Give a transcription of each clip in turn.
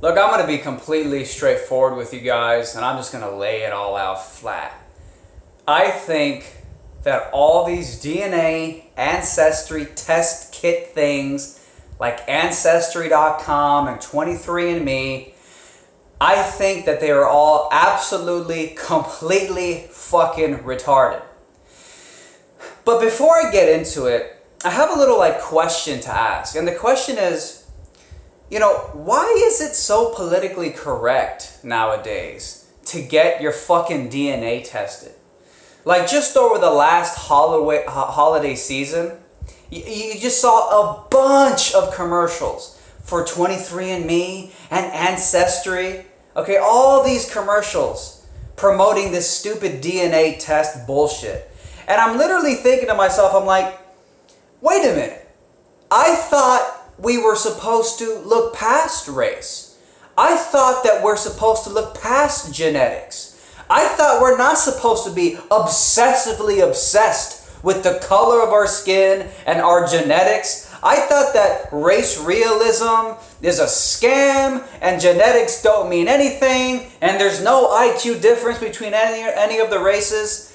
Look, I'm going to be completely straightforward with you guys, and I'm just going to lay it all out flat. I think that all these DNA ancestry test kit things like Ancestry.com and 23andMe, I think that they are all absolutely, completely fucking retarded. But before I get into it, I have a little question to ask. And the question is, why is it so politically correct nowadays to get your fucking DNA tested? Like just over the last holiday season, you just saw a bunch of commercials for 23andMe and Ancestry. Okay, all these commercials promoting this stupid DNA test bullshit. And I'm literally thinking to myself, I'm like, wait a minute. I thought we were supposed to look past race. I thought that we're supposed to look past genetics. I thought we're not supposed to be obsessively obsessed with the color of our skin and our genetics. I thought that race realism is a scam and genetics don't mean anything and there's no IQ difference between any of the races.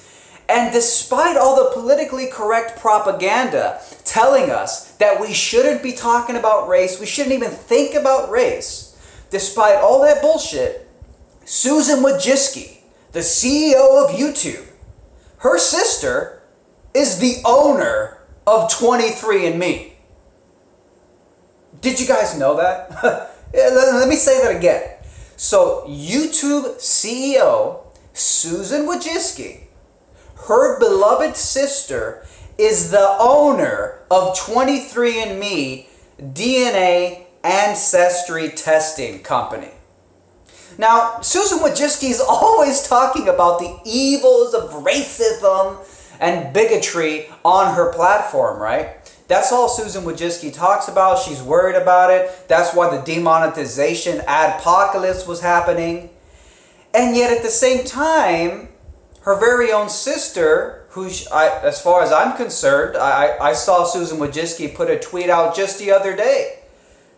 And despite all the politically correct propaganda telling us that we shouldn't be talking about race, we shouldn't even think about race, despite all that bullshit, Susan Wojcicki, the CEO of YouTube, her sister is the owner of 23andMe. Did you guys know that? Let me say that again. So YouTube CEO Susan Wojcicki, her beloved sister, is the owner of 23andMe DNA ancestry testing company. Now, Susan Wojcicki is always talking about the evils of racism and bigotry on her platform, right? That's all Susan Wojcicki talks about. She's worried about it. That's why the demonetization adpocalypse was happening. And yet at the same time, her very own sister, who, as far as I'm concerned, I saw Susan Wojcicki put a tweet out just the other day,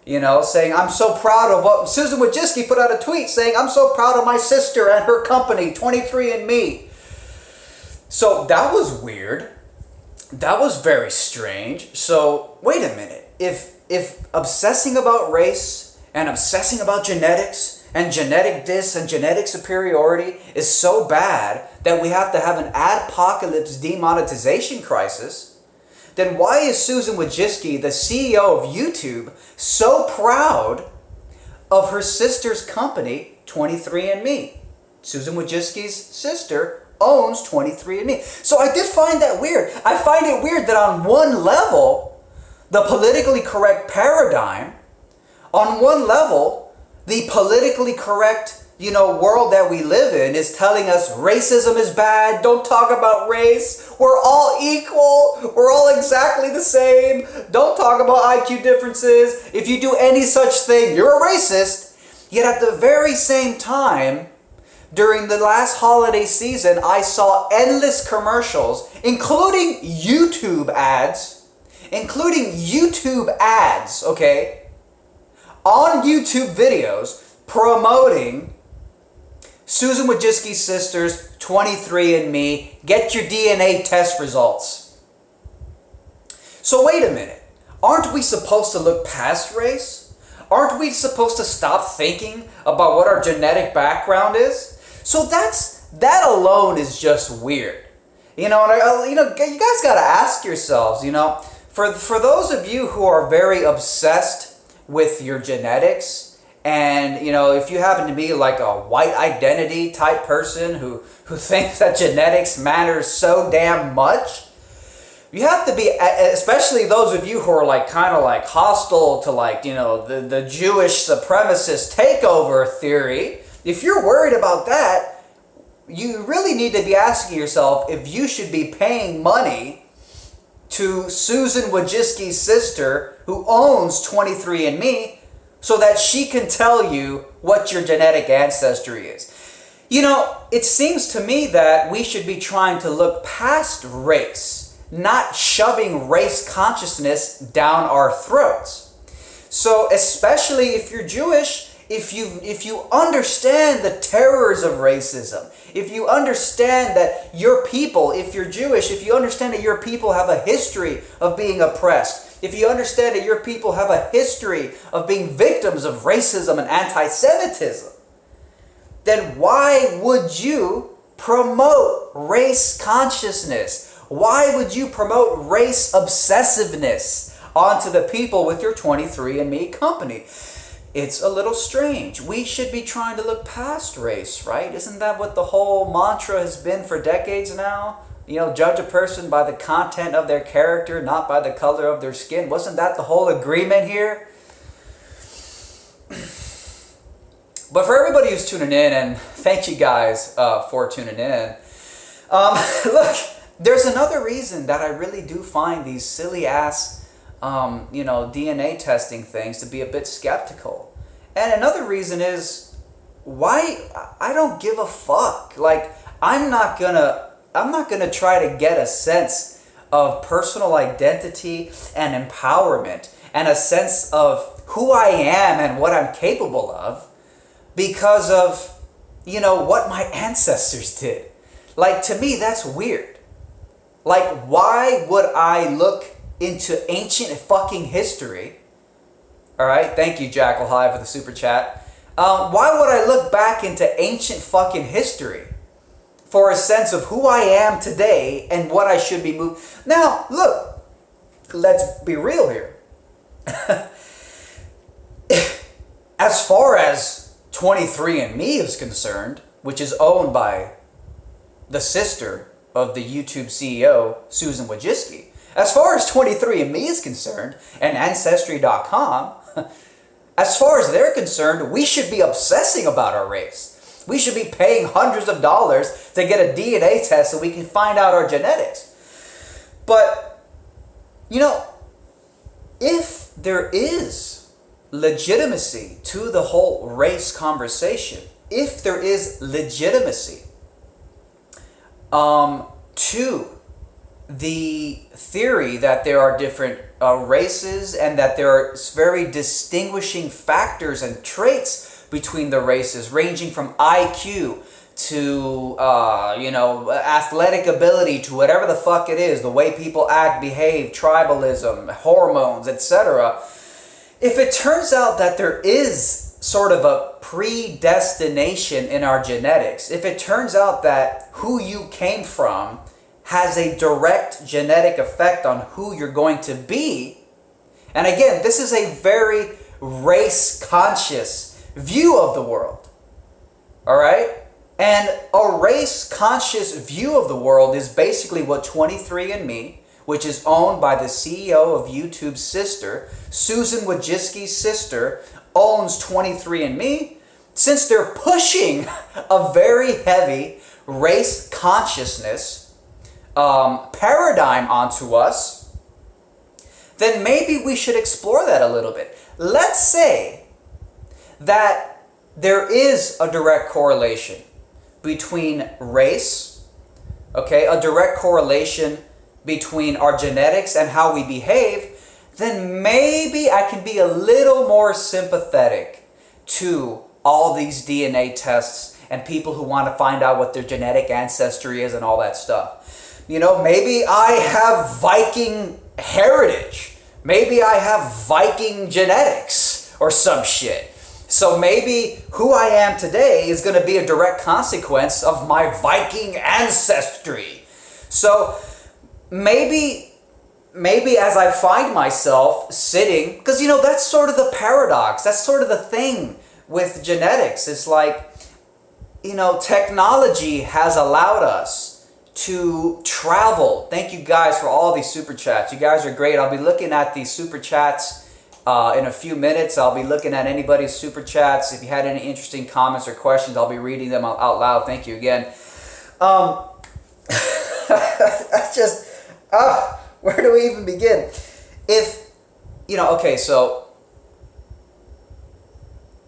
saying, I'm so proud of what Susan Wojcicki put out a tweet saying, I'm so proud of my sister and her company, 23andMe. So that was weird. That was very strange. So wait a minute. If obsessing about race and obsessing about genetics and genetic this and genetic superiority is so bad that we have to have an adpocalypse demonetization crisis, then why is Susan Wojcicki, the CEO of YouTube, so proud of her sister's company, 23andMe? Susan Wojcicki's sister owns 23andMe. So I did find that weird. I find it weird that on one level, the politically correct paradigm, on one level, the politically correct, world that we live in is telling us racism is bad, don't talk about race, we're all equal, we're all exactly the same, don't talk about IQ differences, if you do any such thing, you're a racist. Yet at the very same time, during the last holiday season, I saw endless commercials, including YouTube ads, okay? On YouTube videos promoting Susan Wojcicki's sister's 23andMe, get your DNA test results. So wait a minute, aren't we supposed to look past race? Aren't we supposed to stop thinking about what our genetic background is? So that alone is just weird. You guys got to ask yourselves, for those of you who are very obsessed with your genetics, and if you happen to be like a white identity type person who thinks that genetics matters so damn much, you have to be, especially those of you who are kind of hostile to the Jewish supremacist takeover theory. If you're worried about that, you really need to be asking yourself if you should be paying money to Susan Wojcicki's sister, who owns 23andMe, so that she can tell you what your genetic ancestry is. It seems to me that we should be trying to look past race, not shoving race consciousness down our throats. So especially if you're Jewish, if you understand the terrors of racism, if you understand that your people, if you're Jewish, if you understand that your people have a history of being oppressed, if you understand that your people have a history of being victims of racism and anti-Semitism, then why would you promote race consciousness? Why would you promote race obsessiveness onto the people with your 23andMe company? It's a little strange. We should be trying to look past race, right? Isn't that what the whole mantra has been for decades now? You know, judge a person by the content of their character, not by the color of their skin. Wasn't that the whole agreement here? But for everybody who's tuning in, and thank you guys for tuning in. Look, there's another reason that I really do find these silly ass DNA testing things to be a bit skeptical. And another reason is why I don't give a fuck. Like, I'm not gonna try to get a sense of personal identity and empowerment and a sense of who I am and what I'm capable of because of, what my ancestors did. Like, to me, that's weird. Like, why would I look into ancient fucking history? All right, thank you, Jackal High, for the super chat. Why would I look back into ancient fucking history for a sense of who I am today and what I should be moving? Now, look, let's be real here. As far as 23andMe is concerned, which is owned by the sister of the YouTube CEO, Susan Wojcicki, as far as 23andMe is concerned, and Ancestry.com, as far as they're concerned, we should be obsessing about our race. We should be paying hundreds of dollars to get a DNA test so we can find out our genetics. But, if there is legitimacy to the whole race conversation, if there is legitimacy to the theory that there are different races and that there are very distinguishing factors and traits between the races, ranging from IQ to, athletic ability to whatever the fuck it is, the way people act, behave, tribalism, hormones, etc. If it turns out that there is sort of a predestination in our genetics, if it turns out that who you came from has a direct genetic effect on who you're going to be. And again, this is a very race-conscious view of the world. All right? And a race-conscious view of the world is basically what 23andMe, which is owned by the CEO of YouTube's sister, Susan Wojcicki's sister, owns 23andMe, since they're pushing a very heavy race consciousness paradigm onto us, then maybe we should explore that a little bit. Let's say that there is a direct correlation between race, a direct correlation between our genetics and how we behave, then maybe I can be a little more sympathetic to all these DNA tests and people who want to find out what their genetic ancestry is and all that stuff. Maybe I have Viking heritage. Maybe I have Viking genetics or some shit. So maybe who I am today is going to be a direct consequence of my Viking ancestry. So maybe as I find myself sitting, because that's sort of the paradox. That's sort of the thing with genetics. It's like, technology has allowed us to travel. Thank you guys for all these super chats. You guys are great. I'll be looking at these super chats in a few minutes. I'll be looking at anybody's super chats. If you had any interesting comments or questions, I'll be reading them out loud. Thank you again. Where do we even begin? So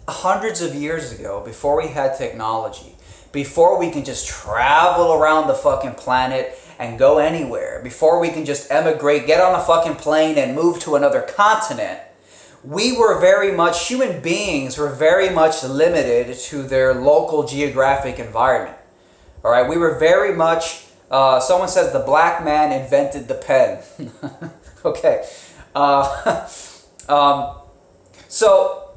hundreds of years ago, before we had technology, before we can just travel around the fucking planet and go anywhere, before we can just emigrate, get on a fucking plane and move to another continent, we were very much, human beings were very much limited to their local geographic environment. All right, we were very much, someone says the black man invented the pen. Okay. So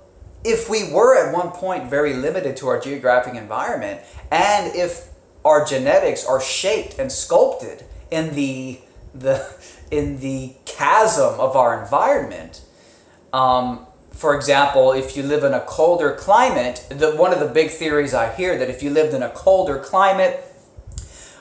if we were at one point very limited to our geographic environment, and if our genetics are shaped and sculpted in the chasm of our environment, for example, if you live in a colder climate, one of the big theories I hear that if you lived in a colder climate,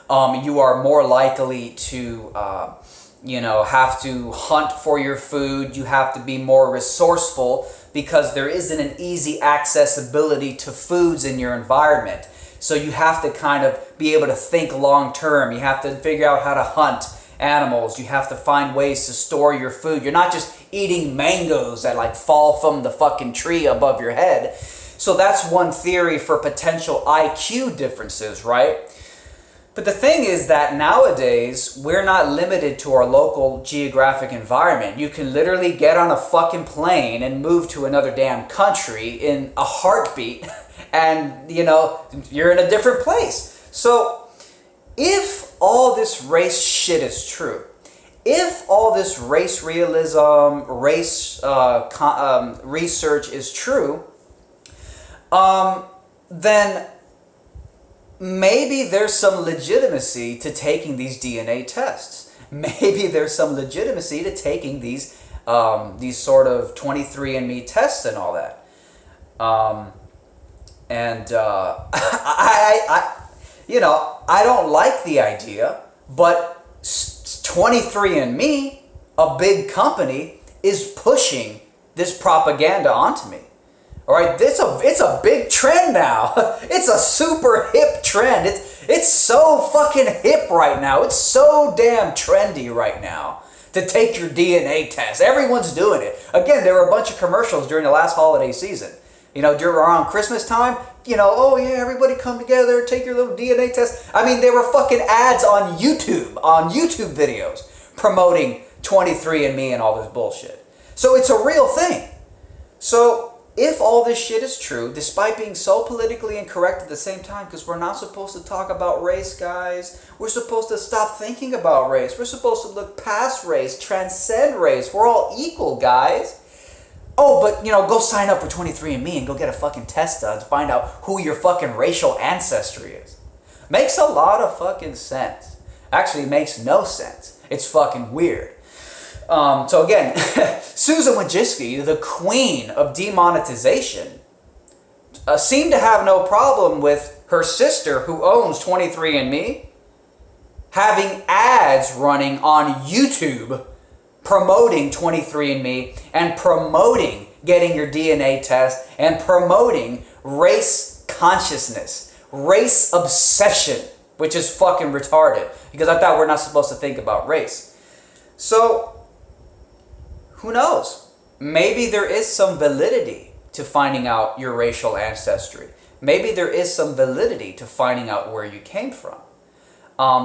you are more likely to, have to hunt for your food. You have to be more resourceful because there isn't an easy accessibility to foods in your environment. So you have to kind of be able to think long term. You have to figure out how to hunt animals. You have to find ways to store your food. You're not just eating mangoes that like fall from the fucking tree above your head. So that's one theory for potential IQ differences, right? But the thing is that nowadays, we're not limited to our local geographic environment. You can literally get on a fucking plane and move to another damn country in a heartbeat and, you're in a different place. So if all this race shit is true, if all this race realism, race research is true, then maybe there's some legitimacy to taking these DNA tests. Maybe there's some legitimacy to taking these sort of 23andMe tests and all that. I don't like the idea, but 23andMe, a big company, is pushing this propaganda onto me. All right, it's a big trend now. It's a super hip trend. It's so fucking hip right now. It's so damn trendy right now to take your DNA test. Everyone's doing it. Again, there were a bunch of commercials during the last holiday season. During around Christmas time, oh yeah, everybody come together, take your little DNA test. I mean, there were fucking ads on YouTube videos promoting 23andMe and all this bullshit. So it's a real thing. So if all this shit is true, despite being so politically incorrect at the same time, because we're not supposed to talk about race, guys. We're supposed to stop thinking about race. We're supposed to look past race, transcend race. We're all equal, guys. Oh, but, go sign up for 23andMe and go get a fucking test done to find out who your fucking racial ancestry is. Makes a lot of fucking sense. Actually, makes no sense. It's fucking weird. So again, Susan Wojcicki, the queen of demonetization, seemed to have no problem with her sister, who owns 23andMe, having ads running on YouTube promoting 23andMe and promoting getting your DNA test and promoting race consciousness, race obsession, which is fucking retarded because I thought we're not supposed to think about race. So, who knows? Maybe there is some validity to finding out your racial ancestry. Maybe there is some validity to finding out where you came from.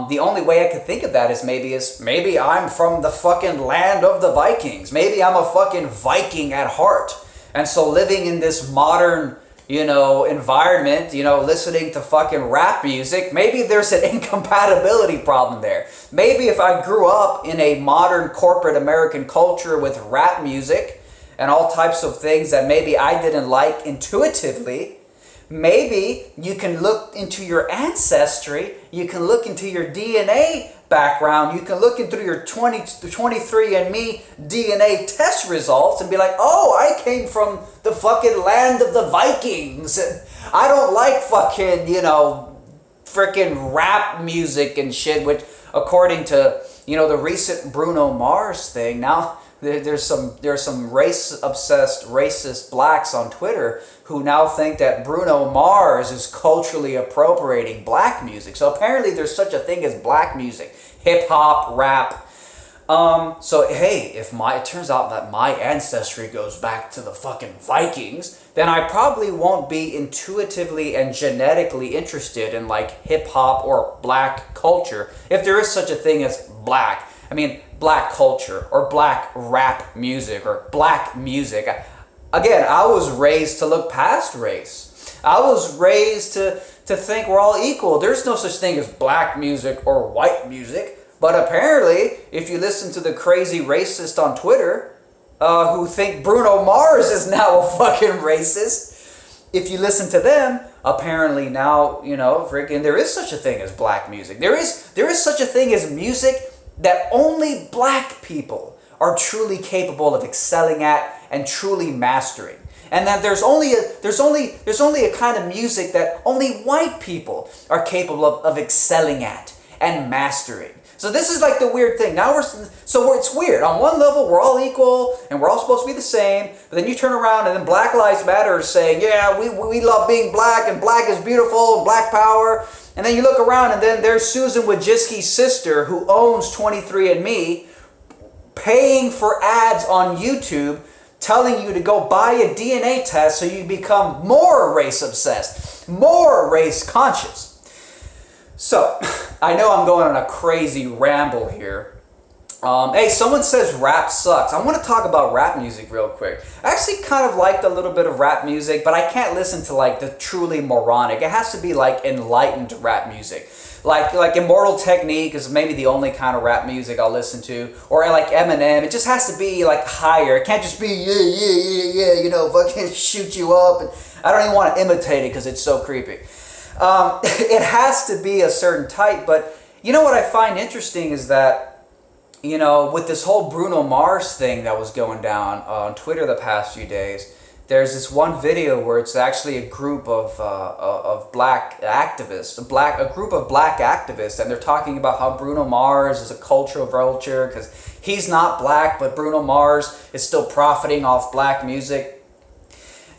The only way I could think of that is maybe I'm from the fucking land of the Vikings. Maybe I'm a fucking Viking at heart. And so living in this modern, environment, listening to fucking rap music, maybe there's an incompatibility problem there. Maybe if I grew up in a modern corporate American culture with rap music and all types of things that maybe I didn't like intuitively, maybe you can look into your ancestry, you can look into your DNA background, you can look into your 23andMe DNA test results and be like, oh, I came from the fucking land of the Vikings. And I don't like fucking, freaking rap music and shit, which according to, the recent Bruno Mars thing, now there's some race-obsessed, racist blacks on Twitter who now think that Bruno Mars is culturally appropriating black music. So apparently there's such a thing as black music, hip-hop, rap. So hey, it turns out that my ancestry goes back to the fucking Vikings, then I probably won't be intuitively and genetically interested in like hip-hop or black culture, if there is such a thing as black. I mean, black culture or black rap music or black music. Again, I was raised to look past race. I was raised to think we're all equal. There's no such thing as black music or white music. But apparently, if you listen to the crazy racist on Twitter, who think Bruno Mars is now a fucking racist, if you listen to them, apparently now, freaking there is such a thing as black music. There is such a thing as music that only black people are truly capable of excelling at and truly mastering. And that there's only a kind of music that only white people are capable of excelling at and mastering. So this is like the weird thing. It's weird. On one level, we're all equal and we're all supposed to be the same. But then you turn around and then Black Lives Matter is saying, yeah, we love being black and black is beautiful and black power. And then you look around and then there's Susan Wojcicki's sister who owns 23andMe paying for ads on YouTube telling you to go buy a DNA test so you become more race obsessed, more race conscious. So, I know I'm going on a crazy ramble here. Hey, someone says rap sucks. I want to talk about rap music real quick. I actually kind of liked a little bit of rap music, but I can't listen to like the truly moronic. It has to be like enlightened rap music. Like Immortal Technique is maybe the only kind of rap music I'll listen to. Or like Eminem. It just has to be like higher. It can't just be yeah, fucking shoot you up. And I don't even want to imitate it because it's so creepy. It has to be a certain type, but you know what I find interesting is that, with this whole Bruno Mars thing that was going down on Twitter the past few days, there's this one video where it's actually a group of black activists, a group of black activists, and they're talking about how Bruno Mars is a cultural vulture because he's not black, but Bruno Mars is still profiting off black music.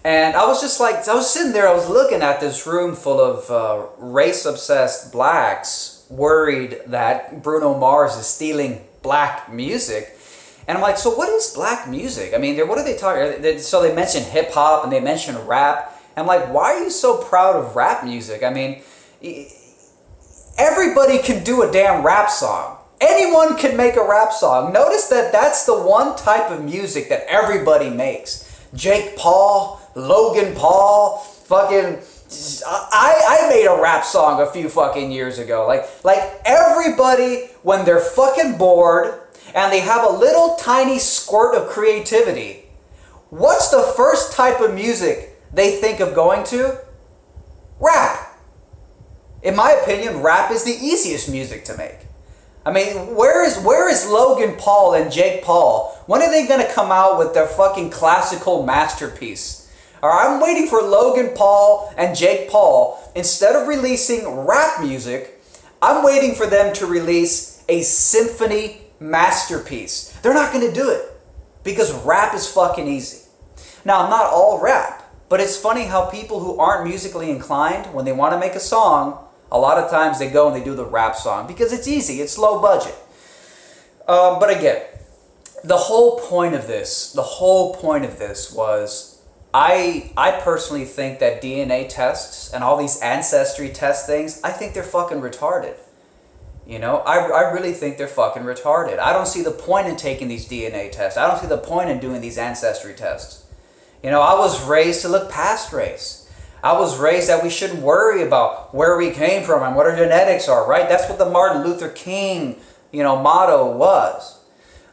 And I was just like, I was sitting there, I was looking at this room full of race-obsessed blacks worried that Bruno Mars is stealing black music. And I'm like, so what is black music? I mean, what are they talking? So they mention hip-hop and they mention rap. And I'm like, why are you so proud of rap music? I mean, everybody can do a damn rap song. Anyone can make a rap song. Notice that that's the one type of music that everybody makes. Jake Paul, Logan Paul, fucking, I made a rap song a few fucking years ago. Like everybody, when they're fucking bored and they have a little tiny squirt of creativity, what's the first type of music they think of going to? Rap. In my opinion, rap is the easiest music to make. I mean, where is Logan Paul and Jake Paul? When are they going to come out with their fucking classical masterpiece? I'm waiting for Logan Paul and Jake Paul. Instead of releasing rap music, I'm waiting for them to release a symphony masterpiece. They're not going to do it because rap is fucking easy. Now, not all rap, but it's funny how people who aren't musically inclined, when they want to make a song, a lot of times they go and they do the rap song because it's easy, it's low budget. But again, the whole point of this was I personally think that DNA tests and all these ancestry test things, I think they're fucking retarded. I really think they're fucking retarded. I don't see the point in taking these DNA tests. I don't see the point in doing these ancestry tests. I was raised to look past race. I was raised that we shouldn't worry about where we came from and what our genetics are, right? That's what the Martin Luther King, motto was.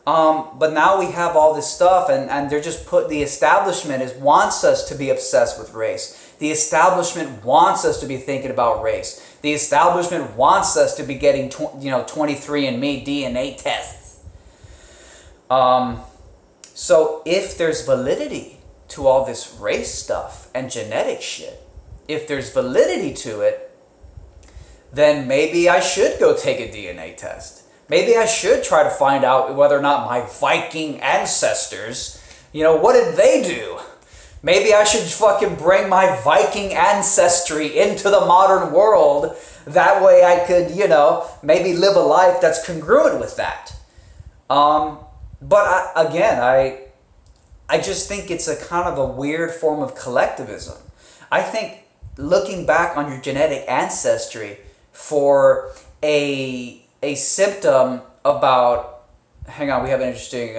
But now we have all this stuff and they're just the establishment wants us to be obsessed with race. The establishment wants us to be thinking about race. The establishment wants us to be getting, 23andMe DNA tests. So if there's validity to all this race stuff and genetic shit, if there's validity to it, then maybe I should go take a DNA test. Maybe I should try to find out whether or not my Viking ancestors, what did they do? Maybe I should fucking bring my Viking ancestry into the modern world. That way I could, maybe live a life that's congruent with that. But I just think it's a kind of a weird form of collectivism. I think looking back on your genetic ancestry for a symptom about hang on, we have an interesting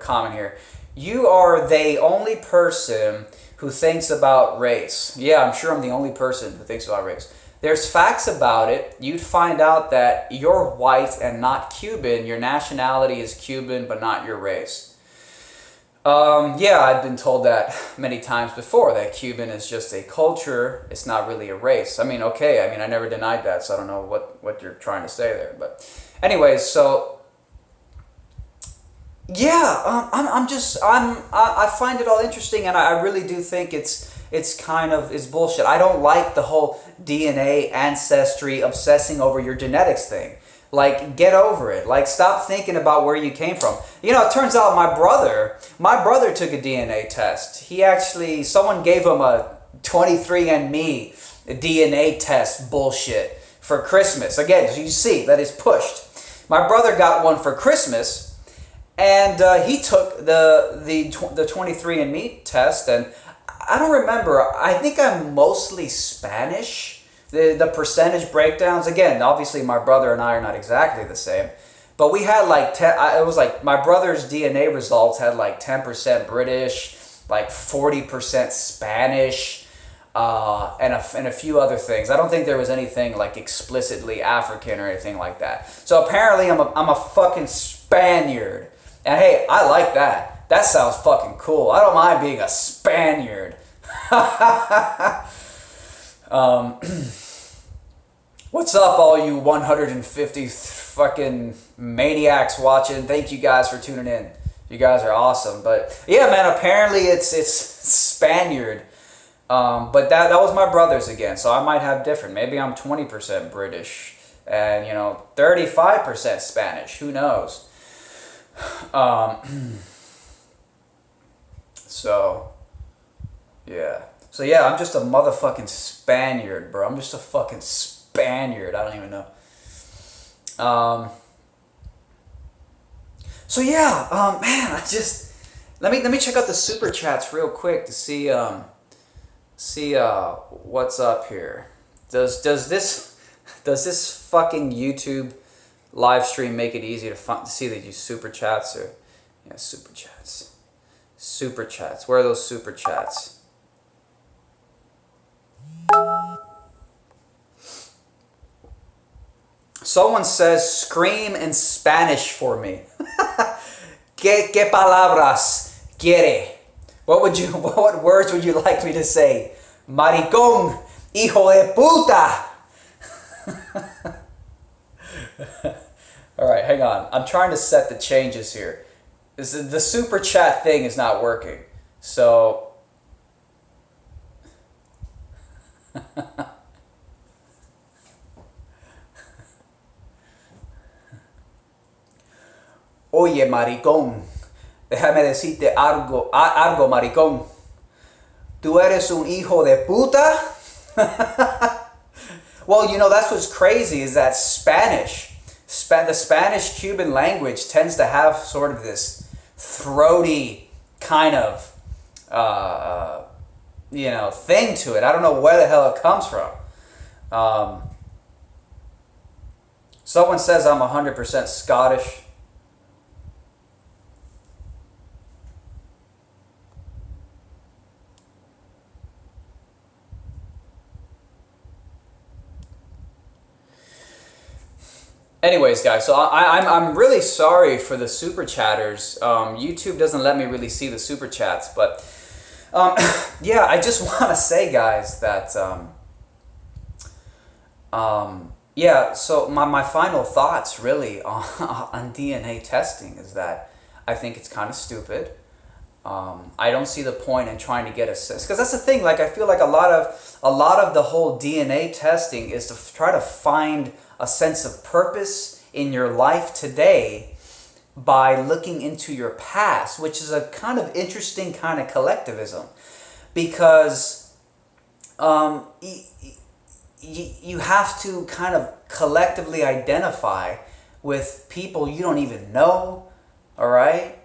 comment here. You are the only person who thinks about race. Yeah, I'm sure I'm the only person who thinks about race. There's facts about it. You'd find out that you're white and not Cuban. Your nationality is Cuban, but not your race. Yeah, I've been told that many times before, that Cuban is just a culture. It's not really a race. I mean, okay, I never denied that, so I don't know what you're trying to say there. But anyways, so yeah, I find it all interesting, and I really do think it's bullshit. I don't like the whole DNA, ancestry, obsessing over your genetics thing. Like, get over it. Like, stop thinking about where you came from. You know, it turns out my brother took a DNA test. Someone gave him a 23andMe DNA test bullshit for Christmas. Again, so you see that is pushed. My brother got one for Christmas, and he took the 23andMe test, and I don't remember. I think I'm mostly Spanish. The percentage breakdowns, again, obviously my brother and I are not exactly the same, but we had like it was like my brother's DNA results had like 10% British, like 40% Spanish, and a few other things. I don't think there was anything like explicitly African or anything like that. So apparently I'm a fucking Spaniard, and hey, I like that. That sounds fucking cool. I don't mind being a Spaniard. What's up, all you 150 fucking maniacs watching? Thank you guys for tuning in. You guys are awesome. But yeah, man, apparently it's Spaniard. But that was my brother's again, so I might have different. Maybe I'm 20% British and 35% Spanish. Who knows? So yeah. So yeah, I'm just a motherfucking Spaniard, bro. I'm just a fucking Spaniard. I don't even know. So yeah, man, let me check out the super chats real quick to see what's up here. Does this fucking YouTube live stream make it easy to see that you super chats? Or yeah, super chats. Super chats. Where are those super chats? Someone says, scream in Spanish for me. ¿Qué palabras quiere? What words would you like me to say? Maricón, hijo de puta. All right, hang on. I'm trying to set the changes here. The super chat thing is not working. So Oye, maricón, déjame decirte algo, maricón. ¿Tú eres un hijo de puta? Well, that's what's crazy is that Spanish, the Spanish-Cuban language tends to have sort of this throaty kind of, thing to it. I don't know where the hell it comes from. Someone says I'm 100% Scottish. Anyways, guys, so I'm really sorry for the super chatters. YouTube doesn't let me really see the super chats, but yeah, I just want to say, guys, that yeah. So my final thoughts really on DNA testing is that I think it's kind of stupid. I don't see the point in trying to get a sense, because that's the thing. Like, I feel like a lot of the whole DNA testing is to try to find a sense of purpose in your life today by looking into your past, which is a kind of interesting kind of collectivism, because you have to kind of collectively identify with people you don't even know, all right?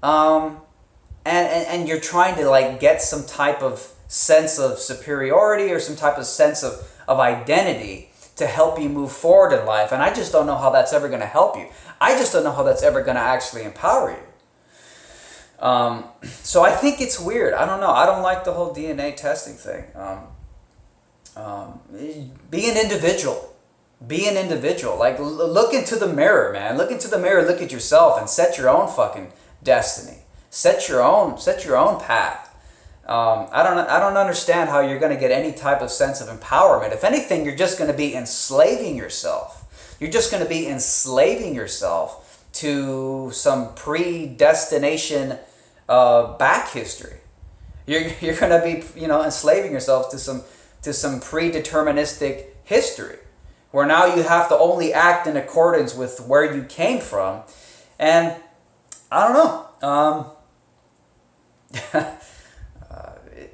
And you're trying to like get some type of sense of superiority or some type of sense of identity to help you move forward in life. And I just don't know how that's ever going to help you. I just don't know how that's ever going to actually empower you. So I think it's weird. I don't know. I don't like the whole DNA testing thing. Be an individual. Be an individual. Like, look into the mirror, man. Look into the mirror, look at yourself, and set your own fucking destiny. Set your own path. I don't understand how you're going to get any type of sense of empowerment. If anything, you're just going to be enslaving yourself. You're just going to be enslaving yourself to some predestination back history. You're going to be, enslaving yourself to some predeterministic history, where now you have to only act in accordance with where you came from. And I don't know.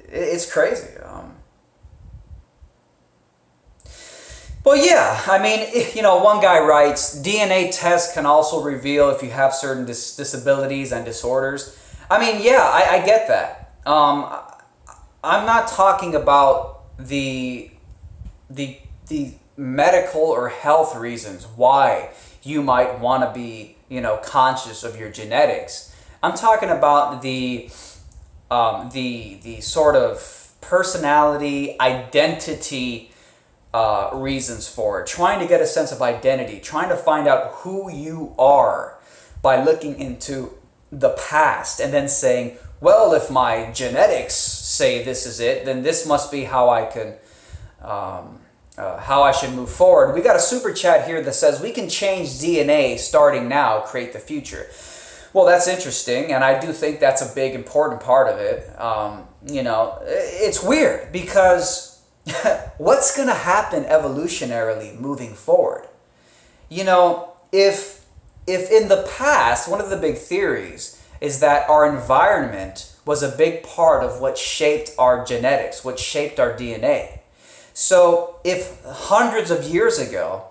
It's crazy. But yeah, I mean, one guy writes, DNA tests can also reveal if you have certain disabilities and disorders. I mean, yeah, I get that. I'm not talking about the medical or health reasons why you might want to be, conscious of your genetics. I'm talking about the sort of personality, identity reasons for it. Trying to get a sense of identity, trying to find out who you are by looking into the past and then saying, well, if my genetics say this is it, then this must be how I can, how I should move forward. We got a super chat here that says we can change DNA starting now, create the future. Well, that's interesting, and I do think that's a big, important part of it. It's weird because what's going to happen evolutionarily moving forward? If in the past, one of the big theories is that our environment was a big part of what shaped our genetics, what shaped our DNA. So if hundreds of years ago,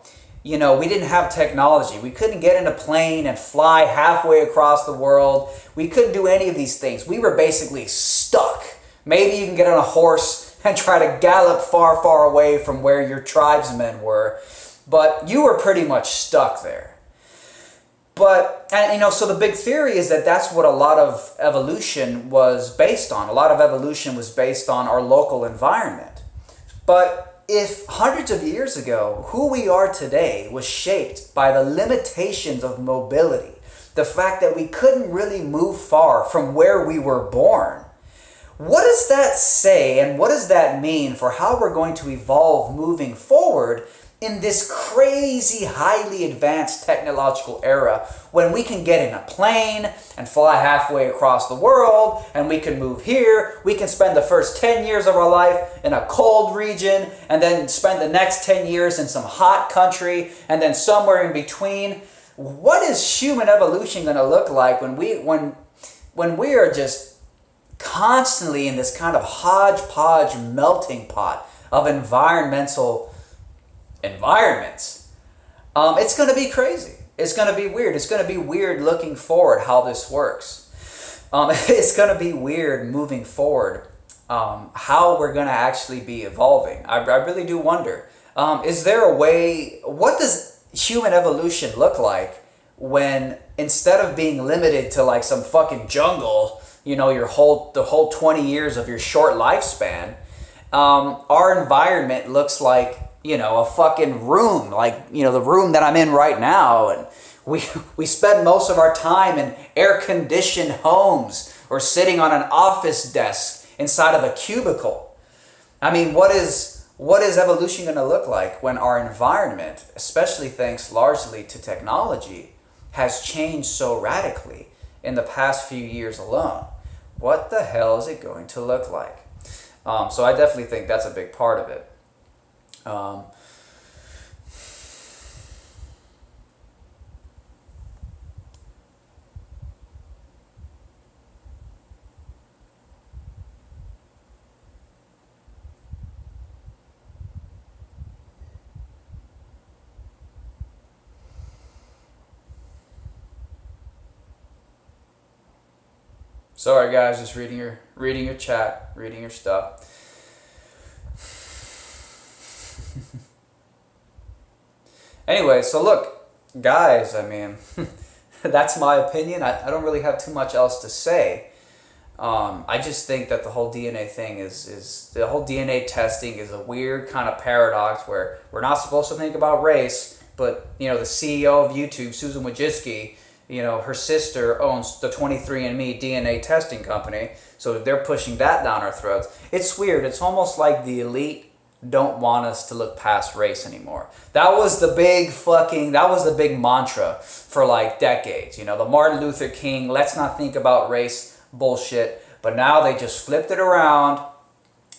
we didn't have technology. We couldn't get in a plane and fly halfway across the world. We couldn't do any of these things. We were basically stuck. Maybe you can get on a horse and try to gallop far, far away from where your tribesmen were. But you were pretty much stuck there. But, so the big theory is that that's what a lot of evolution was based on. A lot of evolution was based on our local environment. But if hundreds of years ago, who we are today was shaped by the limitations of mobility, the fact that we couldn't really move far from where we were born, what does that say and what does that mean for how we're going to evolve moving forward in this crazy, highly advanced technological era when we can get in a plane and fly halfway across the world and we can move here, we can spend the first 10 years of our life in a cold region and then spend the next 10 years in some hot country and then somewhere in between. What is human evolution going to look like when we are just constantly in this kind of hodgepodge melting pot of environments? It's going to be crazy. It's going to be weird. It's going to be weird looking forward how this works. It's going to be weird moving forward how we're going to actually be evolving. I really do wonder. Is there a way, what does human evolution look like when instead of being limited to like some fucking jungle, the whole 20 years of your short lifespan, our environment looks like a fucking room, like, the room that I'm in right now. And we spend most of our time in air-conditioned homes or sitting on an office desk inside of a cubicle. I mean, what is evolution going to look like when our environment, especially thanks largely to technology, has changed so radically in the past few years alone? What the hell is it going to look like? So I definitely think that's a big part of it. Sorry guys, just reading your chat, reading your stuff. Anyway, so look, guys, I mean, that's my opinion. I don't really have too much else to say. I just think that the whole DNA thing is the whole DNA testing is a weird kind of paradox where we're not supposed to think about race, but you know the CEO of YouTube, Susan Wojcicki, you know her sister owns the 23andMe DNA testing company, so they're pushing that down our throats. It's weird. It's almost like the elite don't want us to look past race anymore. That was the big mantra for like decades. You know, the Martin Luther King, let's not think about race bullshit. But now they just flipped it around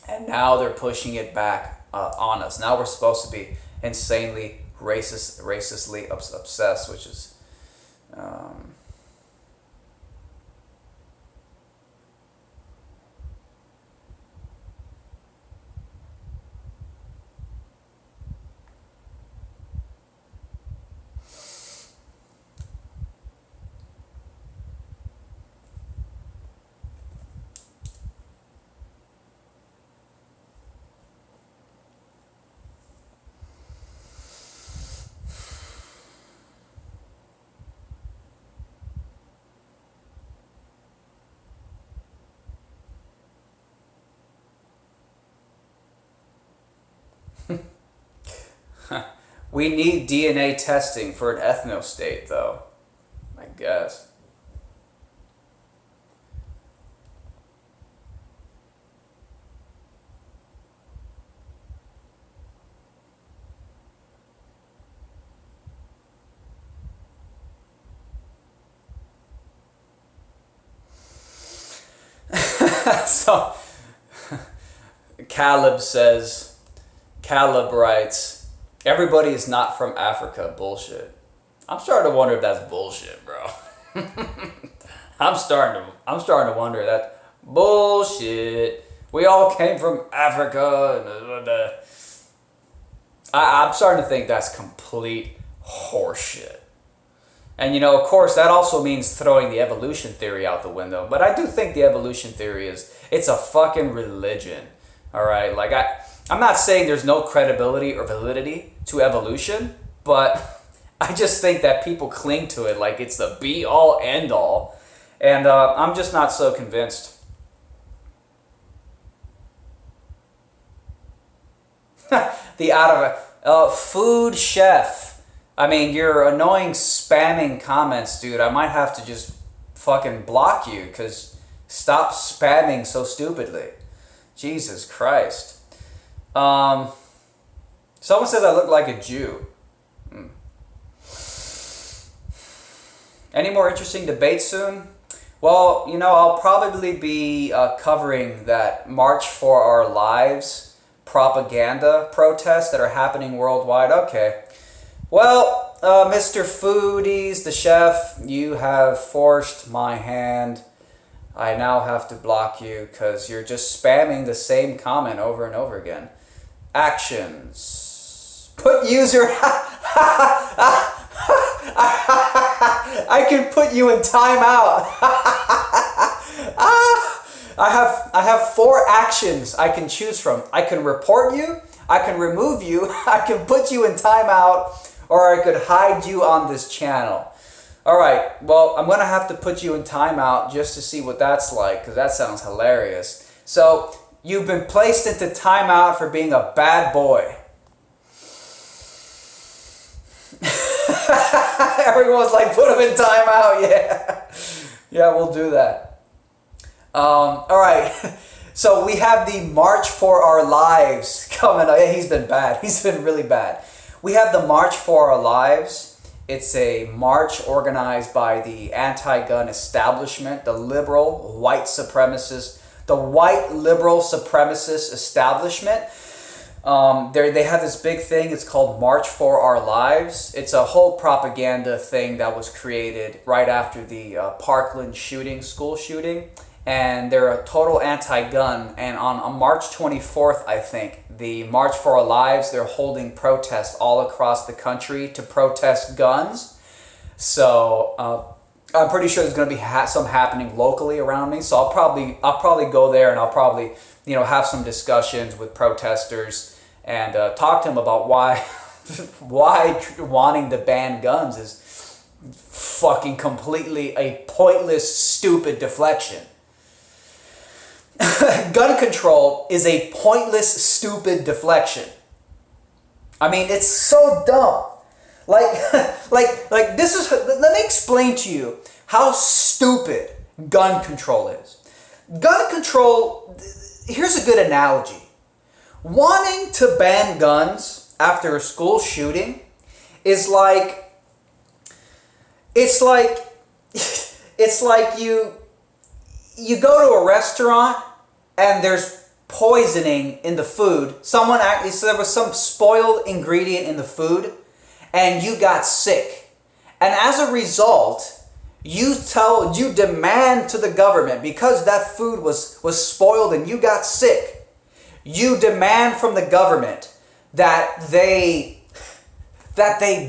and now they're pushing it back on us. Now we're supposed to be insanely racistly obsessed, which is we need DNA testing for an ethno-state, though, I guess. So, Caleb writes, everybody is not from Africa. Bullshit. I'm starting to wonder if that's bullshit, bro. I'm starting to wonder that bullshit. We all came from Africa. I'm starting to think that's complete horseshit. And you know, of course, that also means throwing the evolution theory out the window. But I do think the evolution theory it's a fucking religion. All right, like I'm not saying there's no credibility or validity to evolution, but I just think that people cling to it like it's the be all end all, and I'm just not so convinced. The out of food chef. I mean, your annoying spamming comments, dude. I might have to just fucking block you because stop spamming so stupidly. Jesus Christ. Someone says I look like a Jew. Any more interesting debates soon? Well, you know, I'll probably be covering that March for Our Lives propaganda protests that are happening worldwide. Okay. Well, Mr. Foodies, the chef, you have forced my hand. I now have to block you because you're just spamming the same comment over and over again. Actions. Put user... I can put you in timeout. I have 4 actions I can choose from. I can report you, I can remove you, I can put you in timeout, or I could hide you on this channel. All right, well, I'm going to have to put you in timeout just to see what that's like, because that sounds hilarious. So, you've been placed into timeout for being a bad boy. Everyone's like, put him in timeout, yeah. Yeah, we'll do that. All right, so we have the March for Our Lives coming up. Yeah, he's been bad. He's been really bad. We have the March for Our Lives. It's a march organized by the anti-gun establishment, the white liberal supremacist establishment. They have this big thing. It's called March for Our Lives. It's a whole propaganda thing that was created right after the Parkland school shooting. And they're a total anti-gun. And on March 24th, I think, the March for Our Lives, they're holding protests all across the country to protest guns. So I'm pretty sure there's going to be some happening locally around me. So I'll probably go there and I'll probably have some discussions with protesters and talk to them about why why wanting to ban guns is fucking completely a pointless, stupid deflection. Gun control is a pointless, stupid deflection. I mean, it's so dumb. Like this is, let me explain to you how stupid gun control is. Gun control, here's a good analogy. Wanting to ban guns after a school shooting is like, it's like you go to a restaurant and there's poisoning in the food. So there was some spoiled ingredient in the food and you got sick. And as a result, you demand to the government, because that food was spoiled and you got sick, you demand from the government that they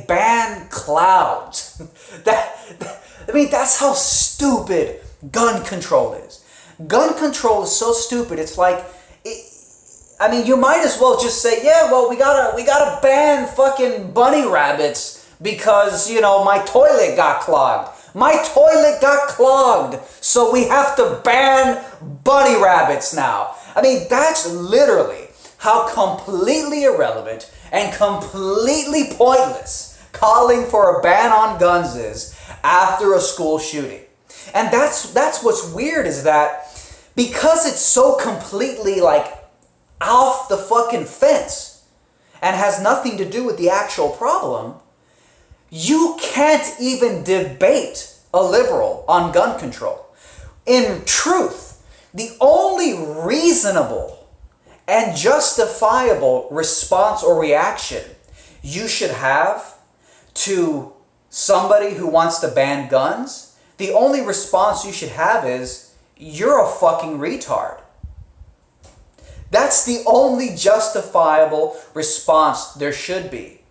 ban clouds. That's how stupid gun control is. Gun control is so stupid. It's like, you might as well just say, yeah, well, we gotta ban fucking bunny rabbits because, my toilet got clogged. My toilet got clogged, so we have to ban bunny rabbits now. That's literally how completely irrelevant and completely pointless calling for a ban on guns is after a school shooting. And that's what's weird, is that because it's so completely like off the fucking fence and has nothing to do with the actual problem, you can't even debate a liberal on gun control. In truth, the only reasonable and justifiable response or reaction you should have to somebody who wants to ban guns, the only response you should have is, you're a fucking retard. That's the only justifiable response there should be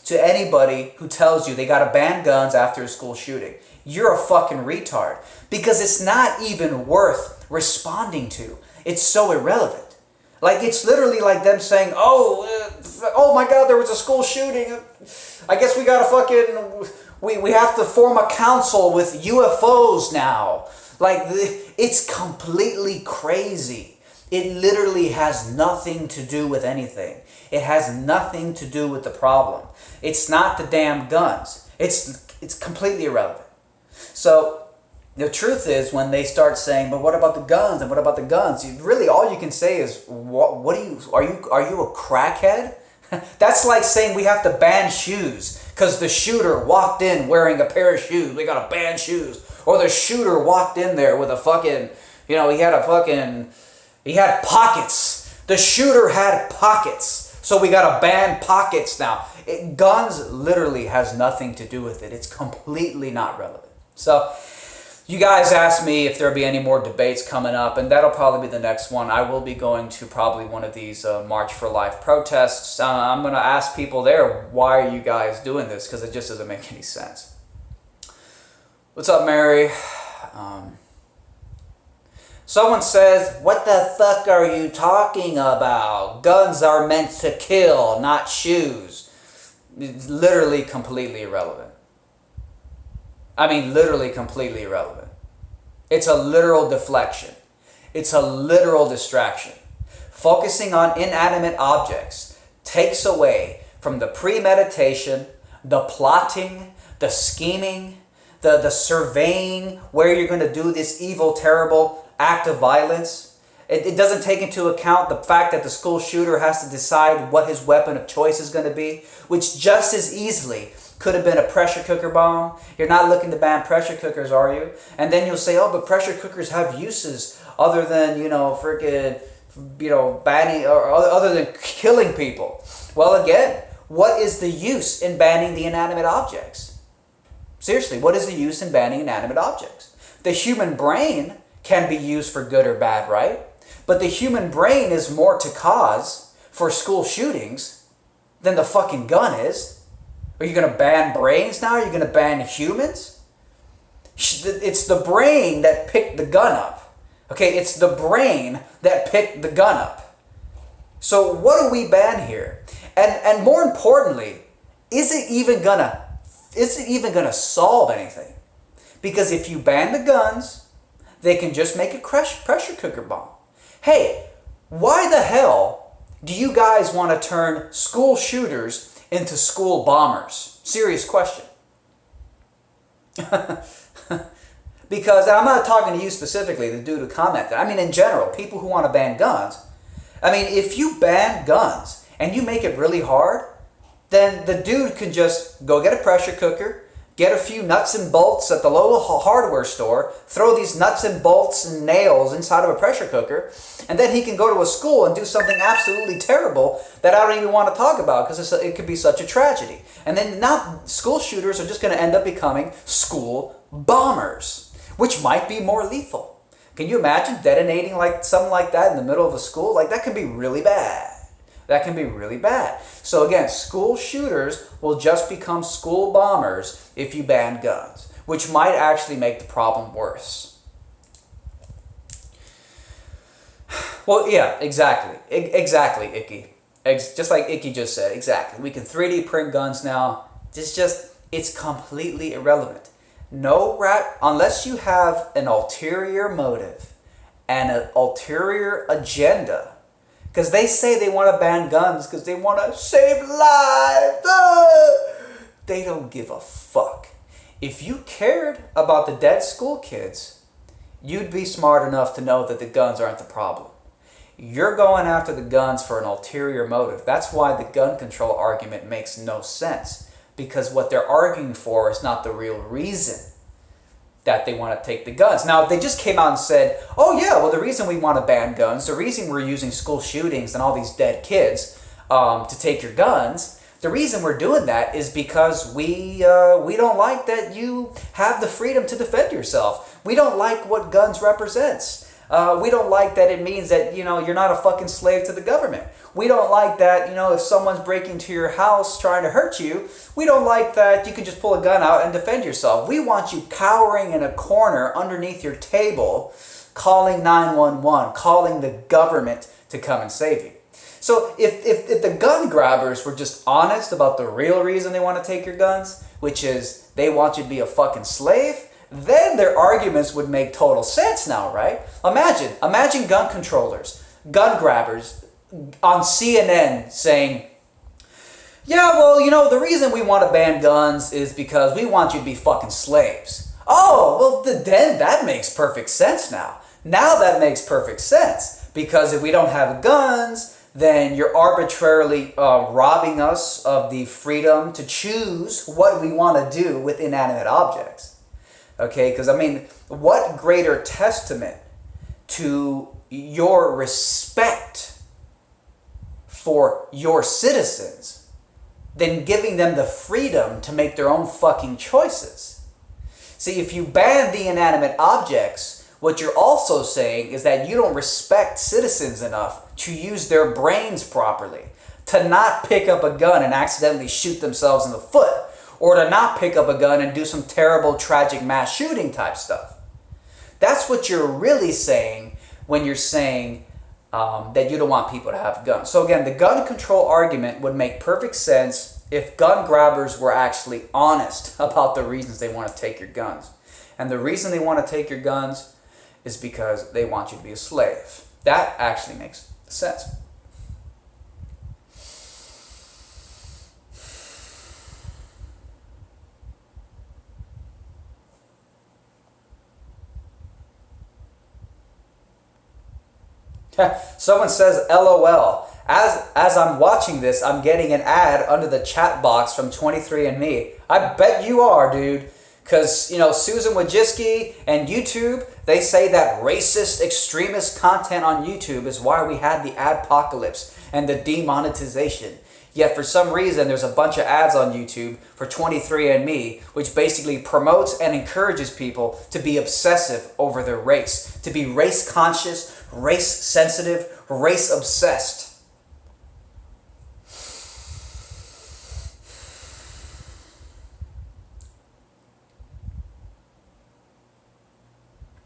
to anybody who tells you they gotta ban guns after a school shooting. You're a fucking retard. Because it's not even worth responding to. It's so irrelevant. Like, it's literally like them saying, oh my God, there was a school shooting. I guess we gotta fucking, we have to form a council with UFOs now. Like, it's completely crazy. It literally has nothing to do with anything. It has nothing to do with the problem. It's not the damn guns. It's completely irrelevant. So the truth is, when they start saying, but what about the guns and what about the guns? Really, all you can say is, are you a crackhead? That's like saying we have to ban shoes because the shooter walked in wearing a pair of shoes. We gotta ban shoes. Or the shooter walked in there with a fucking, he had pockets. The shooter had pockets. So we gotta ban pockets now. Guns literally has nothing to do with it. It's completely not relevant. So you guys asked me if there'll be any more debates coming up, and that'll probably be the next one. I will be going to probably one of these March for Life protests. I'm going to ask people there, why are you guys doing this? Because it just doesn't make any sense. What's up, Mary? Someone says, what the fuck are you talking about? Guns are meant to kill, not shoes. It's literally completely irrelevant. Literally completely irrelevant. It's a literal deflection. It's a literal distraction. Focusing on inanimate objects takes away from the premeditation, the plotting, the scheming, the surveying, where you're going to do this evil, terrible act of violence. It doesn't take into account the fact that the school shooter has to decide what his weapon of choice is going to be, which just as easily could have been a pressure cooker bomb. You're not looking to ban pressure cookers, are you? And then you'll say, oh, but pressure cookers have uses other than, banning, or other than killing people. Well, again, what is the use in banning the inanimate objects? Seriously, what is the use in banning inanimate objects? The human brain can be used for good or bad, right? But the human brain is more to cause for school shootings than the fucking gun is. Are you going to ban brains now? Are you going to ban humans? It's the brain that picked the gun up. Okay, it's the brain that picked the gun up. So what do we ban here? And more importantly, isn't even gonna solve anything. Because if you ban the guns, they can just make a pressure cooker bomb. Hey, why the hell do you guys want to turn school shooters into school bombers? Serious question. Because, and I'm not talking to you specifically, the dude who commented. I mean, in general, people who want to ban guns. I mean, if you ban guns and you make it really hard, then the dude can just go get a pressure cooker, get a few nuts and bolts at the local hardware store, throw these nuts and bolts and nails inside of a pressure cooker, and then he can go to a school and do something absolutely terrible that I don't even want to talk about because it could be such a tragedy. And then now school shooters are just going to end up becoming school bombers, which might be more lethal. Can you imagine detonating like something like that in the middle of a school? Like, that can be really bad. That can be really bad. So again, school shooters will just become school bombers if you ban guns, which might actually make the problem worse. Well, yeah, exactly. Exactly, Icky. Just like Icky just said, exactly. We can 3D print guns now. It's completely irrelevant. Unless you have an ulterior motive and an ulterior agenda, because they say they want to ban guns because they want to save lives. They don't give a fuck. If you cared about the dead school kids, you'd be smart enough to know that the guns aren't the problem. You're going after the guns for an ulterior motive. That's why the gun control argument makes no sense. Because what they're arguing for is not the real reason that they want to take the guns. Now, if they just came out and said, oh yeah, well the reason we want to ban guns, the reason we're using school shootings and all these dead kids to take your guns, the reason we're doing that is because we don't like that you have the freedom to defend yourself. We don't like what guns represents. We don't like that it means that, you're not a fucking slave to the government. We don't like that, if someone's breaking into your house trying to hurt you, we don't like that you can just pull a gun out and defend yourself. We want you cowering in a corner underneath your table, calling 911, calling the government to come and save you. So if the gun grabbers were just honest about the real reason they want to take your guns, which is they want you to be a fucking slave, then their arguments would make total sense now, right? Imagine gun controllers, gun grabbers on CNN saying, yeah, well, the reason we want to ban guns is because we want you to be fucking slaves. Oh, well, then that makes perfect sense now. Now that makes perfect sense. Because if we don't have guns, then you're arbitrarily robbing us of the freedom to choose what we want to do with inanimate objects. Okay, because what greater testament to your respect for your citizens than giving them the freedom to make their own fucking choices? See, if you ban the inanimate objects, what you're also saying is that you don't respect citizens enough to use their brains properly, to not pick up a gun and accidentally shoot themselves in the foot, or to not pick up a gun and do some terrible, tragic mass shooting type stuff. That's what you're really saying when you're saying that you don't want people to have guns. So again, the gun control argument would make perfect sense if gun grabbers were actually honest about the reasons they want to take your guns. And the reason they want to take your guns is because they want you to be a slave. That actually makes sense. Someone says, LOL. As I'm watching this, I'm getting an ad under the chat box from 23andMe. I bet you are, dude. Because, Susan Wojcicki and YouTube, they say that racist, extremist content on YouTube is why we had the adpocalypse and the demonetization. Yet for some reason, there's a bunch of ads on YouTube for 23andMe, which basically promotes and encourages people to be obsessive over their race, to be race conscious, race sensitive, race obsessed.